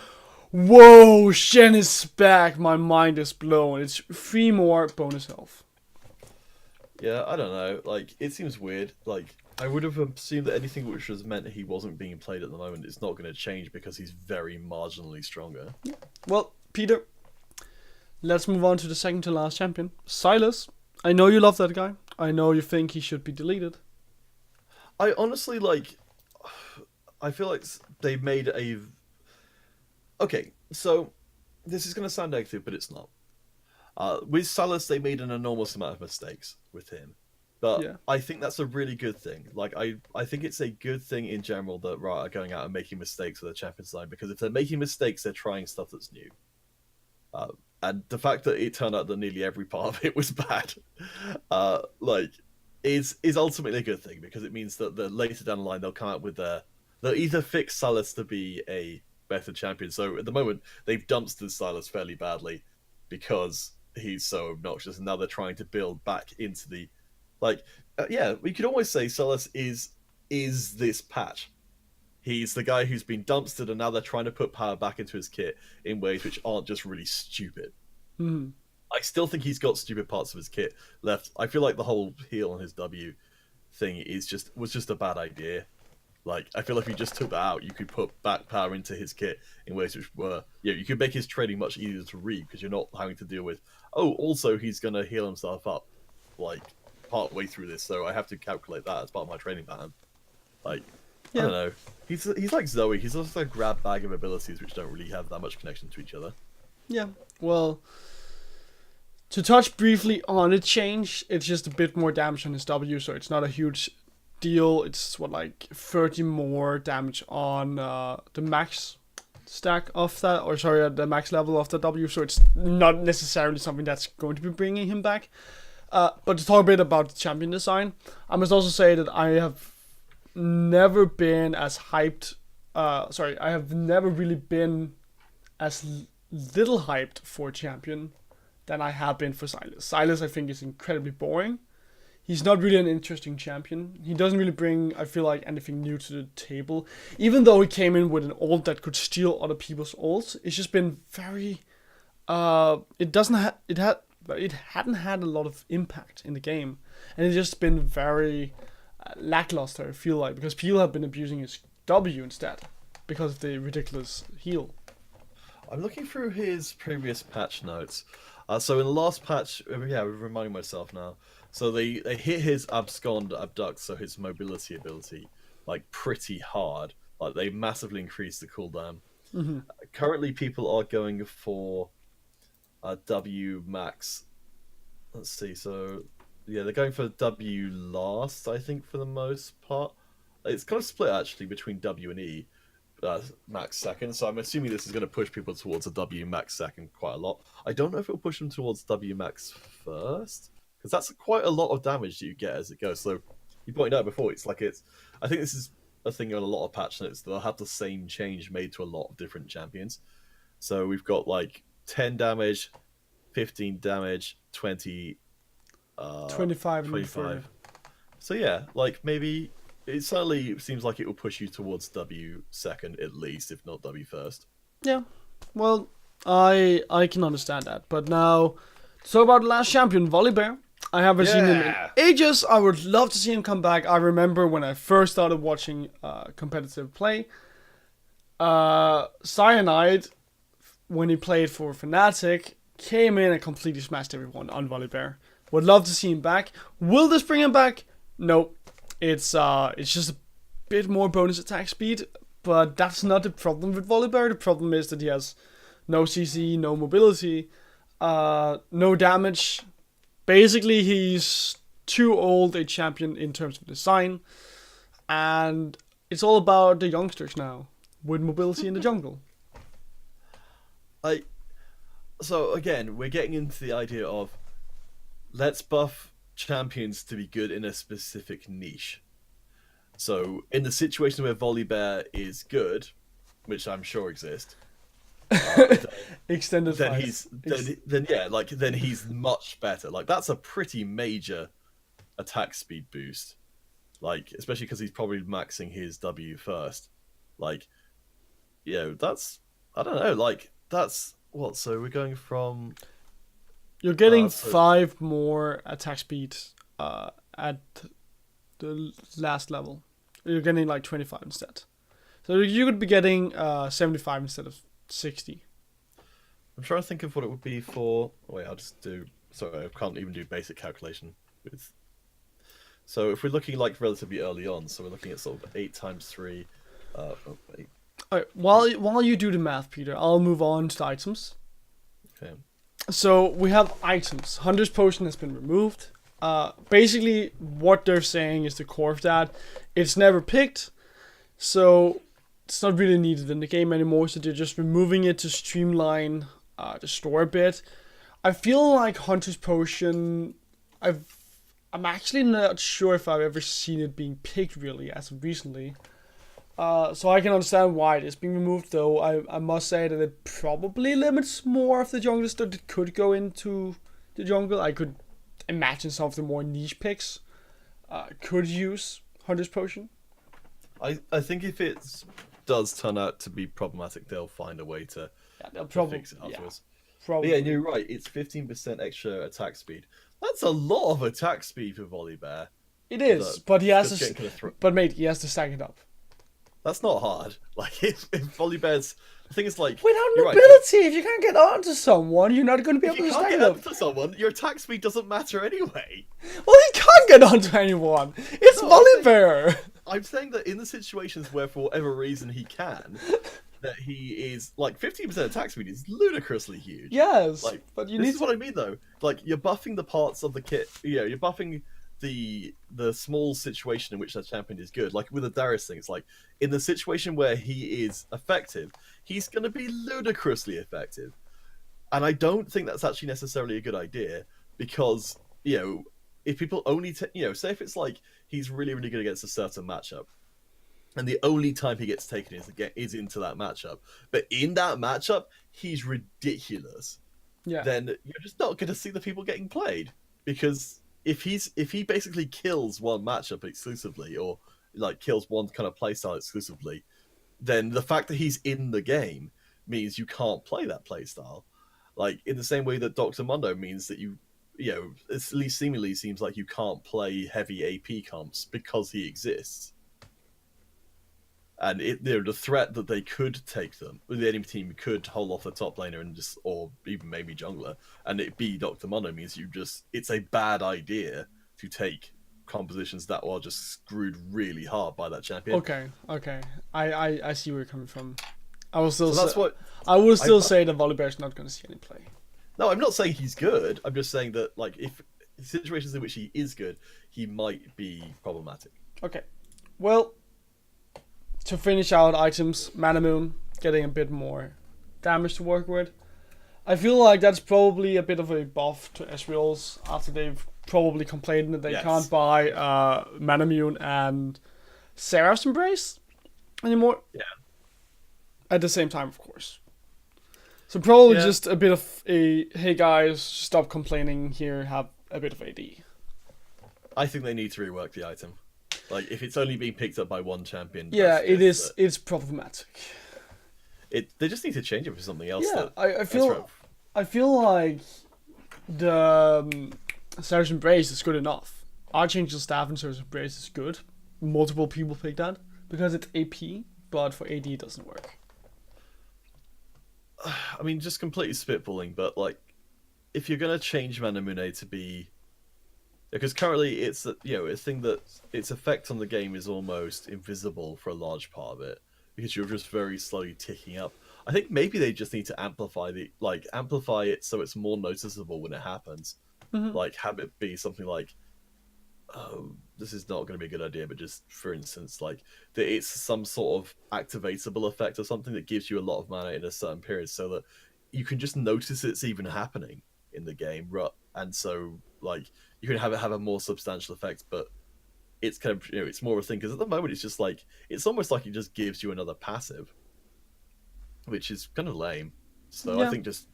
[SPEAKER 1] whoa, Shen is back. My mind is blown. It's 3 more bonus health.
[SPEAKER 2] Yeah, I don't know. Like, it seems weird. Like, I would have assumed that anything which was meant he wasn't being played at the moment is not going to change because he's very marginally stronger.
[SPEAKER 1] Well, Peter, let's move on to the second to last champion, Silas. I know you love that guy. I know you think he should be deleted.
[SPEAKER 2] I honestly, like, I feel like they made a... Okay, so this is going to sound negative, but it's not. With Silas, they made an enormous amount of mistakes with him. But
[SPEAKER 1] Yeah.
[SPEAKER 2] I think that's a really good thing. Like, I think it's a good thing in general that Riot are going out and making mistakes with their champion design, because if they're making mistakes, they're trying stuff that's new. And the fact that it turned out that nearly every part of it was bad, is ultimately a good thing, because it means that the later down the line they'll come out with they'll either fix Silas to be a better champion. So at the moment they've dumpstered Silas fairly badly because he's so obnoxious, and now they're trying to build back into the we could almost say Silas is this patch. He's the guy who's been dumpstered, and now they're trying to put power back into his kit in ways which aren't just really stupid.
[SPEAKER 1] Mm.
[SPEAKER 2] I still think he's got stupid parts of his kit left. I feel like the whole heal on his W thing was just a bad idea. Like, I feel like if you just took that out, you could put back power into his kit in ways which were... Yeah, you could make his trading much easier to read, because you're not having to deal with, oh, also he's going to heal himself up, like, part way through this, so I have to calculate that as part of my training pattern. Like, yeah. I don't know. He's like Zoe. He's also a grab bag of abilities which don't really have that much connection to each other.
[SPEAKER 1] Yeah, well... To touch briefly on the change, it's just a bit more damage on his W, so it's not a huge deal. It's like 30 more damage on the max stack of that, or sorry, the max level of the W, so it's not necessarily something that's going to be bringing him back. But to talk a bit about the champion design, I must also say that I have never been as hyped. I have never really been as little hyped for champion than I have been for Silas. Silas, I think, is incredibly boring. He's not really an interesting champion. He doesn't really bring, I feel like, anything new to the table. Even though he came in with an ult that could steal other people's ults, it's just been very... it hadn't had a lot of impact in the game. And it's just been very lackluster, I feel like, because people have been abusing his W instead, because of the ridiculous heal.
[SPEAKER 2] I'm looking through his previous patch notes. So in the last patch, reminding myself now. So they hit his abduct, so his mobility ability, like, pretty hard. Like, they massively increased the cooldown.
[SPEAKER 1] Mm-hmm.
[SPEAKER 2] Currently, people are going for W max. Let's see. So yeah, they're going for W last, I think, for the most part. It's kind of split actually between W and E. Max second, so I'm assuming this is going to push people towards a W max second quite a lot. I don't know if it'll push them towards W max first, because that's quite a lot of damage that you get as it goes. So you pointed out before, I think this is a thing on a lot of patch notes, they'll have the same change made to a lot of different champions. So we've got like 10 damage, 15 damage, 20,
[SPEAKER 1] 25.
[SPEAKER 2] 25. So yeah, like, maybe it certainly seems like it will push you towards W second at least, if not W first.
[SPEAKER 1] Yeah, well, I can understand that. But now, so about the last champion, Volibear. I haven't seen him in ages. I would love to see him come back. I remember when I first started watching competitive play, Cyanide, when he played for Fnatic, came in and completely smashed everyone on Volibear. Would love to see him back. Will this bring him back? No. It's just a bit more bonus attack speed, but that's not the problem with Volibear. The problem is that he has no CC, no mobility, no damage. Basically, he's too old a champion in terms of design, and it's all about the youngsters now with mobility in the jungle.
[SPEAKER 2] So again, we're getting into the idea of let's buff champions to be good in a specific niche. So in the situation where Volibear is good, which I'm sure exists,
[SPEAKER 1] Extended
[SPEAKER 2] then
[SPEAKER 1] fight.
[SPEAKER 2] he's then yeah, like then he's much better. Like that's a pretty major attack speed boost. Like especially because he's probably maxing his W first. Like that's I don't know. Like that's what. So we're going from
[SPEAKER 1] You're getting
[SPEAKER 2] so
[SPEAKER 1] 5 more attack speed at the last level. You're getting like 25 instead. So you could be getting 75 instead of 60.
[SPEAKER 2] I'm trying to think of what it would be for. Oh, wait, I'll just do. Sorry, I can't even do basic calculation with. So if we're looking like relatively early on, so we're looking at sort of 8 times 3. Wait,
[SPEAKER 1] All right, while you do the math, Peter, I'll move on to the items.
[SPEAKER 2] okay.
[SPEAKER 1] So we have items. Hunter's Potion has been removed. Basically, what they're saying is the core of that. It's never picked, so it's not really needed in the game anymore. So they're just removing it to streamline the store a bit. I feel like Hunter's Potion. I'm actually not sure if I've ever seen it being picked really as of recently. So I can understand why it is being removed, though I must say that it probably limits more of the junglers that could go into the jungle. I could imagine some of the more niche picks could use Hunter's Potion.
[SPEAKER 2] I think if it does turn out to be problematic, they'll find a way to,
[SPEAKER 1] Yeah, they'll
[SPEAKER 2] to
[SPEAKER 1] probably
[SPEAKER 2] fix it afterwards.
[SPEAKER 1] probably.
[SPEAKER 2] But yeah, you're right. It's 15% extra attack speed. That's a lot of attack speed for Volibear.
[SPEAKER 1] It is, but he has
[SPEAKER 2] Just
[SPEAKER 1] to.
[SPEAKER 2] getting kind of
[SPEAKER 1] But mate, he has to stack it up.
[SPEAKER 2] That's not hard. Like if Volibear's the thing is like
[SPEAKER 1] Without
[SPEAKER 2] you're right,
[SPEAKER 1] mobility, if you can't get onto someone, you're not going to be
[SPEAKER 2] if
[SPEAKER 1] able
[SPEAKER 2] you
[SPEAKER 1] to
[SPEAKER 2] can't
[SPEAKER 1] stack
[SPEAKER 2] get
[SPEAKER 1] it up.
[SPEAKER 2] up to someone, your attack speed doesn't matter anyway.
[SPEAKER 1] Well, he can't get onto anyone. It's
[SPEAKER 2] No,
[SPEAKER 1] Volibear.
[SPEAKER 2] I'm saying that in the situations where for whatever reason he can, that he is like 15% attack speed is ludicrously huge.
[SPEAKER 1] Yes,
[SPEAKER 2] Like
[SPEAKER 1] but you
[SPEAKER 2] this
[SPEAKER 1] need
[SPEAKER 2] is what I mean though. Like you're buffing the parts of the kit. You're buffing the small situation in which that champion is good. Like with the Darius thing, it's like in the situation where he is effective, he's going to be ludicrously effective. And I don't think that's actually necessarily a good idea because if people only say if it's like he's really really good against a certain matchup. And the only time he gets taken is into that matchup. But in that matchup, he's ridiculous.
[SPEAKER 1] Yeah.
[SPEAKER 2] Then you're just not going to see the people getting played because if he basically kills one matchup exclusively or like kills one kind of playstyle exclusively, then the fact that he's in the game means you can't play that playstyle. Like in the same way that Dr. Mundo means that at least seemingly seems like you can't play heavy AP comps because he exists. And the threat that they could take them, the enemy team could hold off the top laner and or even maybe jungler, and it be Dr. Mono means it's a bad idea to take compositions that are just screwed really hard by that champion.
[SPEAKER 1] Okay. I see where you're coming from. I will still
[SPEAKER 2] I
[SPEAKER 1] will still say that Volibear's not going to see any play.
[SPEAKER 2] No, I'm not saying he's good. I'm just saying that like if situations in which he is good, he might be problematic.
[SPEAKER 1] Okay. Well, to finish out items, Mana Moon getting a bit more damage to work with. I feel like that's probably a bit of a buff to Ezreal's after they've probably complained that they can't buy Mana Moon and Seraph's Embrace anymore.
[SPEAKER 2] Yeah.
[SPEAKER 1] At the same time, of course. So probably just a bit of a, hey guys, stop complaining here, have a bit of AD.
[SPEAKER 2] I think they need to rework the item. Like, if it's only being picked up by one champion...
[SPEAKER 1] Yeah, it's problematic.
[SPEAKER 2] They just need to change it for something else.
[SPEAKER 1] Yeah, I feel like the Seraph's Embrace is good enough. Archangel Staff and Seraph's Embrace is good. Multiple people pick that because it's AP, but for AD it doesn't work.
[SPEAKER 2] I mean, just completely spitballing, but like, if you're gonna change Mana Mune to be, because currently it's a thing that its effect on the game is almost invisible for a large part of it because you're just very slowly ticking up. I think maybe they just need to amplify it so it's more noticeable when it happens.
[SPEAKER 1] Mm-hmm.
[SPEAKER 2] Like have it be something like, this is not going to be a good idea, but just for instance, like that it's some sort of activatable effect or something that gives you a lot of mana in a certain period, so that you can just notice it's even happening in the game, and so like you can have it have a more substantial effect. But it's kind of it's more of a thing because at the moment it's just like it's almost like it just gives you another passive, which is kind of lame. So I
[SPEAKER 1] Yeah.
[SPEAKER 2] think just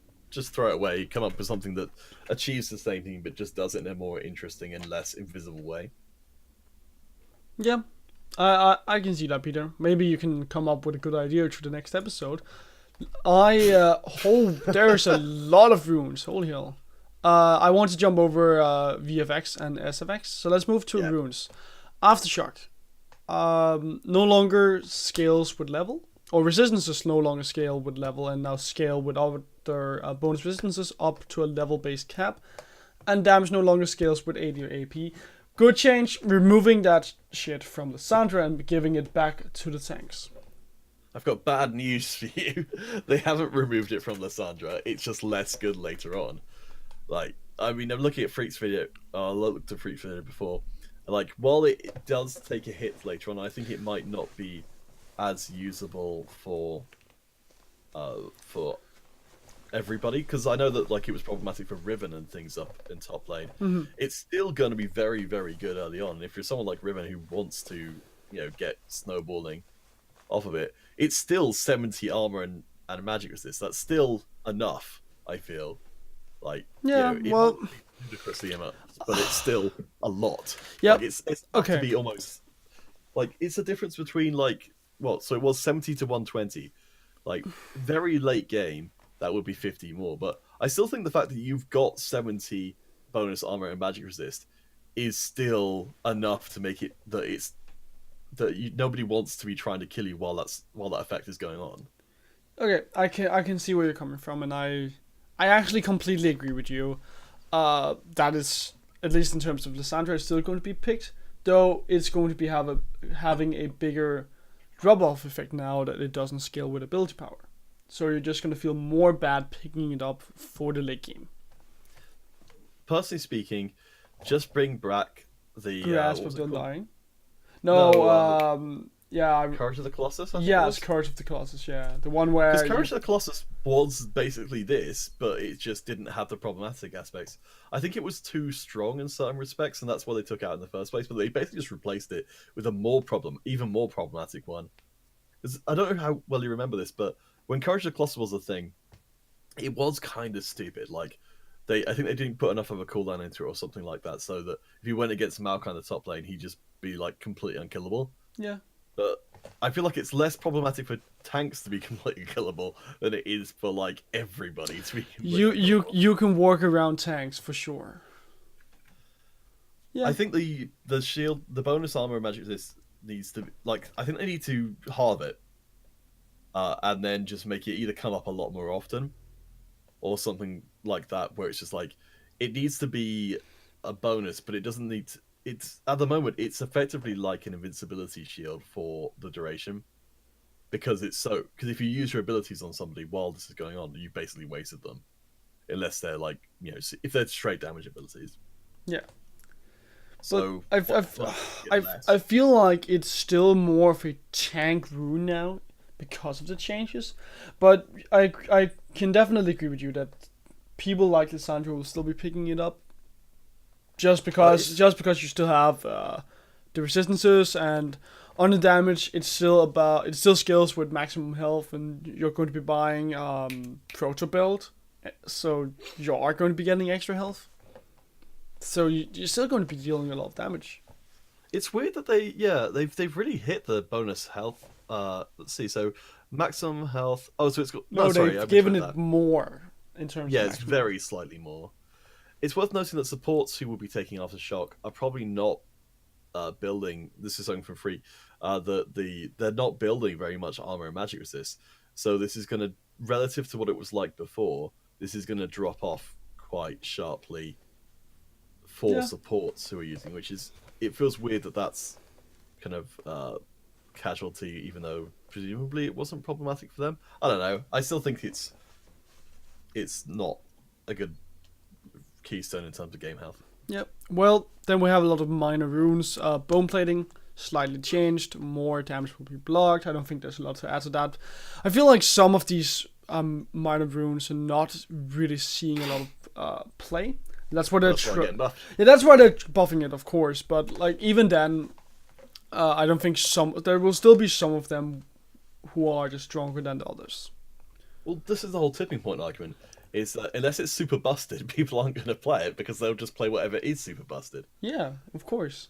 [SPEAKER 2] throw it away, come up with something that achieves the same thing but just does it in a more interesting and less invisible way.
[SPEAKER 1] Yeah. I can see that, Peter. Maybe you can come up with a good idea to the next episode. There's a lot of runes. Holy hell. I want to jump over VFX and SFX. So let's move to runes. Aftershock. No longer scales with level. Or resistances no longer scale with level and now scale with other bonus resistances up to a level-based cap. And damage no longer scales with AD or AP. Good change, removing that shit from Lysandra and giving it back to the tanks.
[SPEAKER 2] I've got bad news for you. They haven't removed it from Lysandra. It's just less good later on. Like, I mean, I'm looking at Freak's video. I looked at Freak's video before. Like, while it does take a hit later on, I think it might not be as usable for everybody, because I know that like it was problematic for Riven and things up in top lane.
[SPEAKER 1] Mm-hmm.
[SPEAKER 2] It's still going to be very, very good early on. And if you're someone like Riven who wants to, get snowballing off of it, it's still 70 armor and magic resist. That's still enough, I feel. Like, it might be ludicrously enough, but it's still a lot.
[SPEAKER 1] Yeah,
[SPEAKER 2] like, it's okay. To be almost like it's a difference between like so it was 70 to 120, like very late game. That would be 50 more, but I still think the fact that you've got 70 bonus armor and magic resist is still enough to make it nobody wants to be trying to kill you while that effect is going on.
[SPEAKER 1] Okay, I can see where you're coming from, and I actually completely agree with you. That is, at least in terms of Lysandra, is still going to be picked, though it's going to be having a bigger drop-off effect now that it doesn't scale with ability power. So you're just going to feel more bad picking it up for the late game.
[SPEAKER 2] Personally speaking, just bring back the
[SPEAKER 1] Grasp of the Undying. No,
[SPEAKER 2] Courage of the Colossus?
[SPEAKER 1] It's Courage of the Colossus, yeah. The one where...
[SPEAKER 2] Because Courage of the Colossus was basically this, but it just didn't have the problematic aspects. I think it was too strong in certain respects, and that's why they took it out in the first place, but they basically just replaced it with even more problematic one. I don't know how well you remember this, but when Courage of the Colossus was a thing, it was kind of stupid. Like, I think they didn't put enough of a cooldown into it or something like that, so that if you went against Maokai in the top lane, he'd just be like completely unkillable.
[SPEAKER 1] Yeah.
[SPEAKER 2] But I feel like it's less problematic for tanks to be completely killable than it is for like everybody to be completely killable.
[SPEAKER 1] You can work around tanks for sure.
[SPEAKER 2] Yeah. I think the shield, the bonus armor and magic resist needs to I think they need to halve it. And then just make it either come up a lot more often or something like that, where it's just like it needs to be a bonus, but it doesn't need to, it's at the moment it's effectively like an invincibility shield for the duration, because if you use your abilities on somebody while this is going on, you basically wasted them, unless they're like if they're straight damage abilities.
[SPEAKER 1] Yeah.
[SPEAKER 2] So
[SPEAKER 1] I feel like it's still more of a tank rune now because of the changes, but I can definitely agree with you that people like Lysandra will still be picking it up just because you still have the resistances, and on the damage it still scales with maximum health, and you're going to be buying proto build, so you are going to be getting extra health, so you're still going to be dealing a lot of damage.
[SPEAKER 2] It's weird that they've really hit the bonus health. Let's see. So maximum health. Oh, so it's got
[SPEAKER 1] they've given it more in terms.
[SPEAKER 2] Yeah,
[SPEAKER 1] of
[SPEAKER 2] it's very slightly more. It's worth noting that supports who will be taking Aftershock are probably not building. This is something for free. They're not building very much armor and magic resist. So this is going to, relative to what it was like before, this is going to drop off quite sharply for supports who are using, which is, it feels weird that that's kind of casualty, even though presumably it wasn't problematic for them. I don't know. I still think it's not a good keystone in terms of game health.
[SPEAKER 1] Yep. Well, then we have a lot of minor runes. Bone plating slightly changed. More damage will be blocked. I don't think there's a lot to add to that. I feel like some of these minor runes are not really seeing a lot of play. That's why they're
[SPEAKER 2] That's why getting buffed.
[SPEAKER 1] yeah, that's why they're buffing it, of course. But like even then, I don't think there will still be some of them who are just stronger than the others.
[SPEAKER 2] Well, this is the whole tipping point argument. Is that unless it's super busted, people aren't going to play it because they'll just play whatever is super busted.
[SPEAKER 1] Yeah, of course.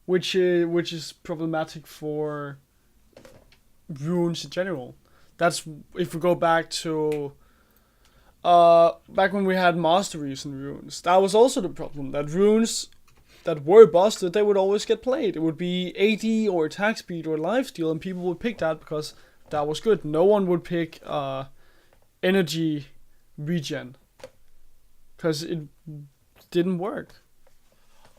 [SPEAKER 1] Which is problematic for runes in general. That's if we go back to back when we had masteries in runes. That was also the problem. That runes that were busted, they would always get played. It would be AD or attack speed or lifesteal, and people would pick that because that was good. No one would pick energy regen because it didn't work.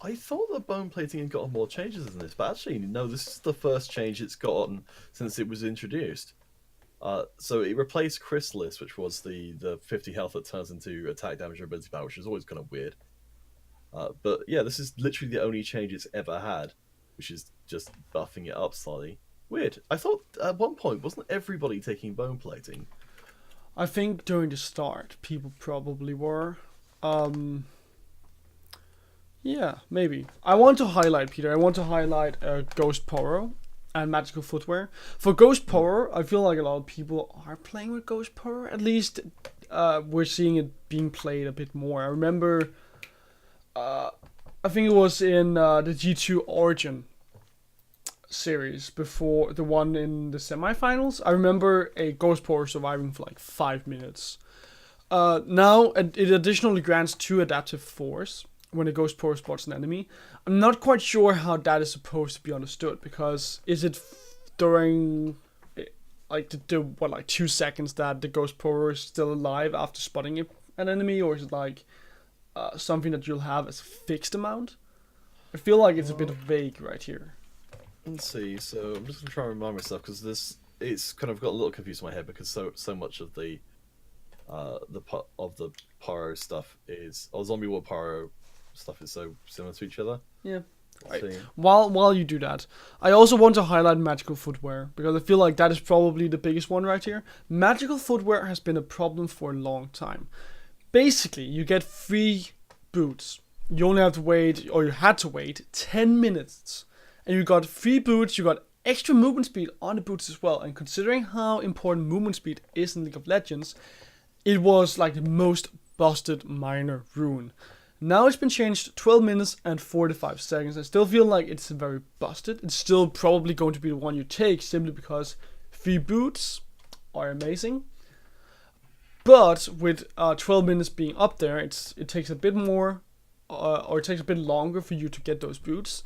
[SPEAKER 2] I thought the bone plating had gotten more changes than this, but actually, no, this is the first change it's gotten since it was introduced. So it replaced Chrysalis, which was the 50 health that turns into attack damage or ability power, which is always kind of weird. But yeah, this is literally the only change it's ever had, which is just buffing it up slightly. Weird. I thought at one point, wasn't everybody taking bone plating?
[SPEAKER 1] I think during the start, people probably were. Yeah, maybe. I want to highlight, Peter. I want to highlight Ghost Poro and Magical Footwear. For Ghost Poro, I feel like a lot of people are playing with Ghost Poro. At least we're seeing it being played a bit more. I remember, I think it was in the G2 Origin series before the one in the semifinals. I remember a Ghost Poro surviving for like 5 minutes. Now, it additionally grants 2 adaptive force when a Ghost Poro spots an enemy. I'm not quite sure how that is supposed to be understood, because is it during like the 2 seconds that the Ghost Poro is still alive after spotting an enemy, or is it like something that you'll have as a fixed amount? I feel like it's a bit vague right here.
[SPEAKER 2] Let's see. So I'm just gonna try and remind myself because it's kind of got a little confused in my head because so much of the Pyro stuff is Zombie War Pyro stuff is so similar to each other.
[SPEAKER 1] Yeah. Right. While you do that, I also want to highlight Magical Footwear, because I feel like that is probably the biggest one right here. Magical Footwear has been a problem for a long time. Basically, you get free boots. You only have to wait, or you had to wait 10 minutes. And you got free boots, you got extra movement speed on the boots as well. And considering how important movement speed is in League of Legends, it was like the most busted minor rune. Now it's been changed to 12 minutes and 45 seconds. I still feel like it's very busted. It's still probably going to be the one you take, simply because free boots are amazing. But with 12 minutes being up there, it takes a bit more, or it takes a bit longer for you to get those boots.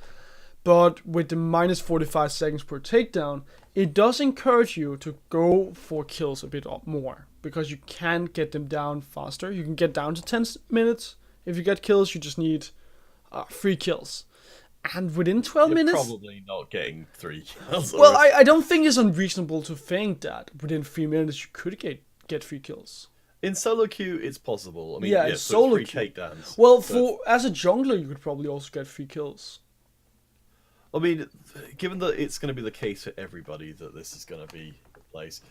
[SPEAKER 1] But with the minus 45 seconds per takedown, it does encourage you to go for kills a bit more, because you can get them down faster. You can get down to 10 minutes. If you get kills, you just need 3 kills. And within 12
[SPEAKER 2] You're
[SPEAKER 1] minutes...
[SPEAKER 2] probably not getting 3 kills.
[SPEAKER 1] Well, I don't think it's unreasonable to think that within 3 minutes you could get 3 kills.
[SPEAKER 2] In solo queue, it's possible. I mean,
[SPEAKER 1] yeah,
[SPEAKER 2] yeah,
[SPEAKER 1] solo
[SPEAKER 2] 3
[SPEAKER 1] queue.
[SPEAKER 2] takedowns.
[SPEAKER 1] Well, as a jungler, you could probably also get 3 kills.
[SPEAKER 2] I mean, given that it's going to be the case for everybody that this is going to be the place,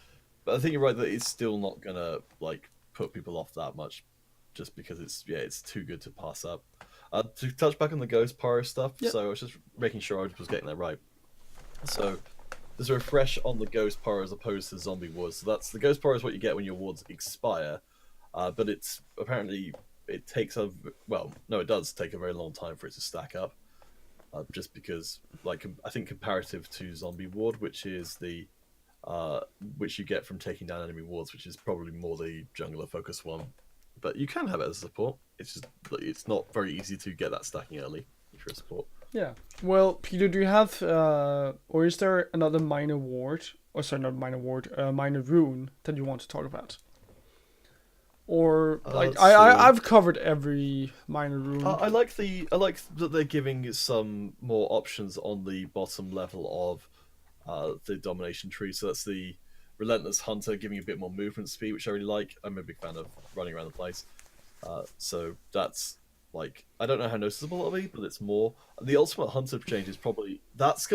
[SPEAKER 2] but I think you're right that it's still not going to like put people off that much, just because it's too good to pass up. To touch back on the Ghost Pyro stuff,
[SPEAKER 1] Yep.
[SPEAKER 2] So I was just making sure I was getting that right. So there's a refresh on the Ghost Pyro as opposed to Zombie Wards. So that's the Ghost Pyro is what you get when your wards expire, but it's apparently it takes it does take a very long time for it to stack up. Just because, like, I think comparative to Zombie Ward, which is the which you get from taking down enemy wards, which is probably more the jungler focused one. But you can have it as a support. It's just it's not very easy to get that stacking early if you're a support.
[SPEAKER 1] Yeah. Well, Peter, do you have or is there another minor ward, or sorry, not minor ward, minor rune that you want to talk about? Or like I've covered every minor rune.
[SPEAKER 2] I like that they're giving some more options on the bottom level of the domination tree. So that's the Relentless Hunter, giving you a bit more movement speed, which I really like. I'm a big fan of running around the place. So that's like, I don't know how noticeable it'll be, but it's more. The Ultimate Hunter change is probably that's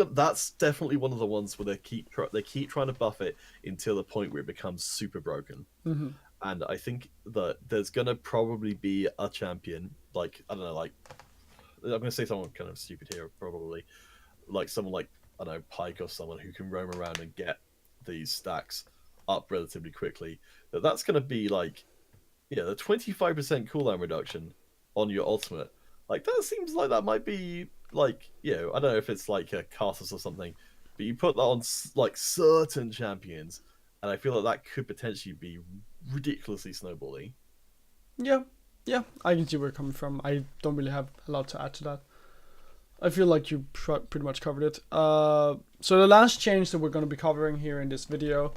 [SPEAKER 2] definitely one of the ones where they keep trying to buff it until the point where it becomes super broken.
[SPEAKER 1] Mm-hmm.
[SPEAKER 2] and I think that there's gonna probably be a champion, like I don't know, like I'm gonna say someone kind of stupid here, probably like someone like I don't know Pike or someone who can roam around and get these stacks up relatively quickly. That's gonna be like, yeah, the 25% cooldown reduction on your ultimate. Like that seems like that might be like, you know, I don't know if it's like a Carthus or something, but you put that on like certain champions, and I feel like that could potentially be ridiculously snowballing.
[SPEAKER 1] Yeah, yeah, I can see where you're coming from. I don't really have a lot to add to that. I feel like you pretty much covered it. So the last change that we're going to be covering here in this video,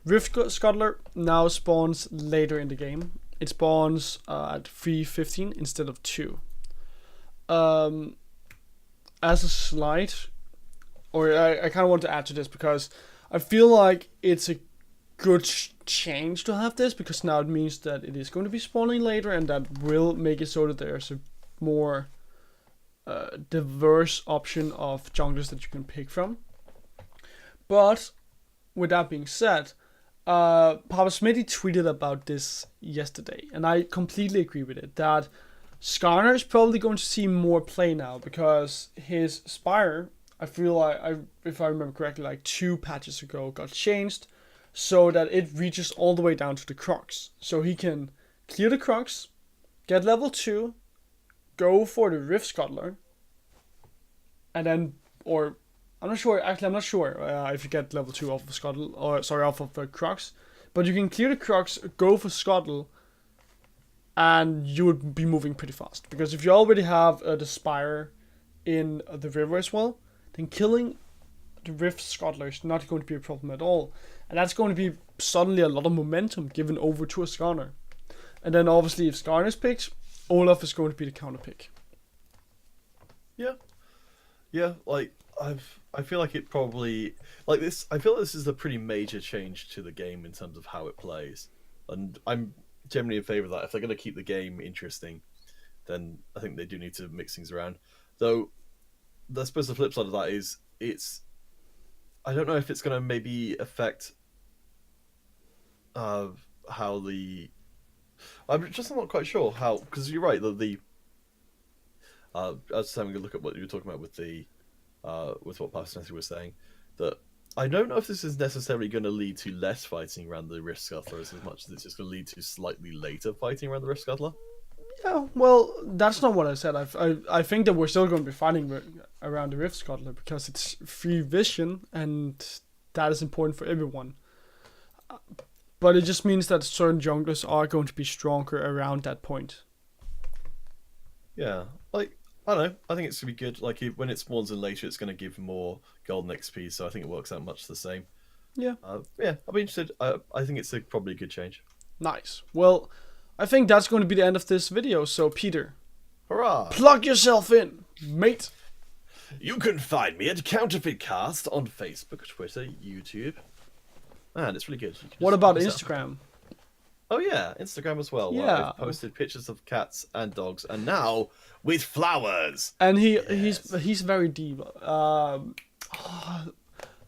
[SPEAKER 1] Rift Scuttler now spawns later in the game. It spawns at 3:15 instead of 2. As a slight, or I kind of want to add to this because I feel like it's a good change to have this, because now it means that it is going to be spawning later, and that will make it so that there's a more diverse option of junglers that you can pick from. But with that being said, Papa Smitty tweeted about this yesterday, and I completely agree with it, that Skarner is probably going to see more play now, because his Spire, I feel like, if I remember correctly, like 2 patches ago got changed so that it reaches all the way down to the Crocs. So he can clear the Crocs, get level 2, go for the Rift Scuttler, and then, or I'm not sure if you get level 2 off of Scuttle, or sorry, off of Crocs, but you can clear the Crocs, go for Scuttle, and you would be moving pretty fast. Because if you already have the Spire in the river as well, then killing the Rift Scuttler is not going to be a problem at all. And that's going to be suddenly a lot of momentum given over to a Skarner. And then obviously if Skarner is picked, Olaf is going to be the counter pick.
[SPEAKER 2] Yeah. Yeah, like I feel like it probably like this. I feel this is a pretty major change to the game in terms of how it plays, and I'm generally in favor of that. If they're going to keep the game interesting, then I think they do need to mix things around. Though, I suppose the flip side of that is I don't know if it's going to maybe affect how the. I'm just not quite sure how, because you're right that I was just having a look at what you were talking about with with what Pastor Nancy was saying, that I don't know if this is necessarily going to lead to less fighting around the Rift Scuttler as much as it's just going to lead to slightly later fighting around the Rift Scuttler.
[SPEAKER 1] Yeah, well, that's not what I said. I think that we're still going to be fighting around the Rift Scuttler because it's free vision, and that is important for everyone. But it just means that certain junglers are going to be stronger around that point.
[SPEAKER 2] Yeah, like, I don't know. I think it's going to be good. Like, when it spawns in later, it's going to give more golden XP, so I think it works out much the same.
[SPEAKER 1] Yeah.
[SPEAKER 2] Yeah, I'll be interested. I think it's probably a good change.
[SPEAKER 1] Nice. Well, I think that's going to be the end of this video, so Peter.
[SPEAKER 2] Hurrah!
[SPEAKER 1] Plug yourself in, mate!
[SPEAKER 2] You can find me at Counterfeit Cast on Facebook, Twitter, YouTube. Man, it's really good.
[SPEAKER 1] What about Instagram?
[SPEAKER 2] Oh yeah, Instagram as well.
[SPEAKER 1] Yeah.
[SPEAKER 2] I've posted pictures of cats and dogs, and now with flowers.
[SPEAKER 1] And he's very deep.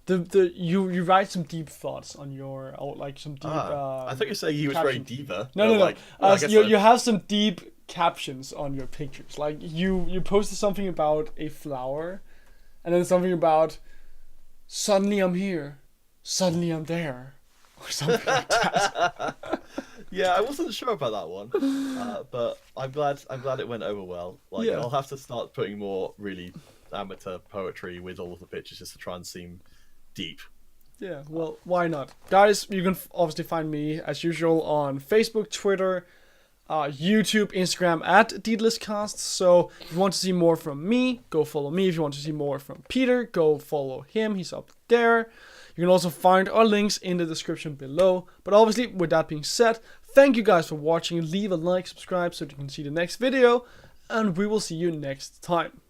[SPEAKER 1] You write some deep thoughts on your some deep.
[SPEAKER 2] I thought you were saying he was
[SPEAKER 1] caption.
[SPEAKER 2] very diva.
[SPEAKER 1] No.
[SPEAKER 2] Like, well,
[SPEAKER 1] you have some deep captions on your pictures. Like you posted something about a flower, and then something about suddenly I'm here, suddenly I'm there, or something like that.
[SPEAKER 2] Yeah, I wasn't sure about that one, but I'm glad it went over well. Like, yeah. I'll have to start putting more really amateur poetry with all of the pictures just to try and seem deep.
[SPEAKER 1] Yeah, well, why not? Guys, you can obviously find me, as usual, on Facebook, Twitter, YouTube, Instagram, at Daedalus. So if you want to see more from me, go follow me. If you want to see more from Peter, go follow him. He's up there. You can also find our links in the description below. But obviously, with that being said, thank you guys for watching. Leave a like, subscribe so that you can see the next video. And we will see you next time.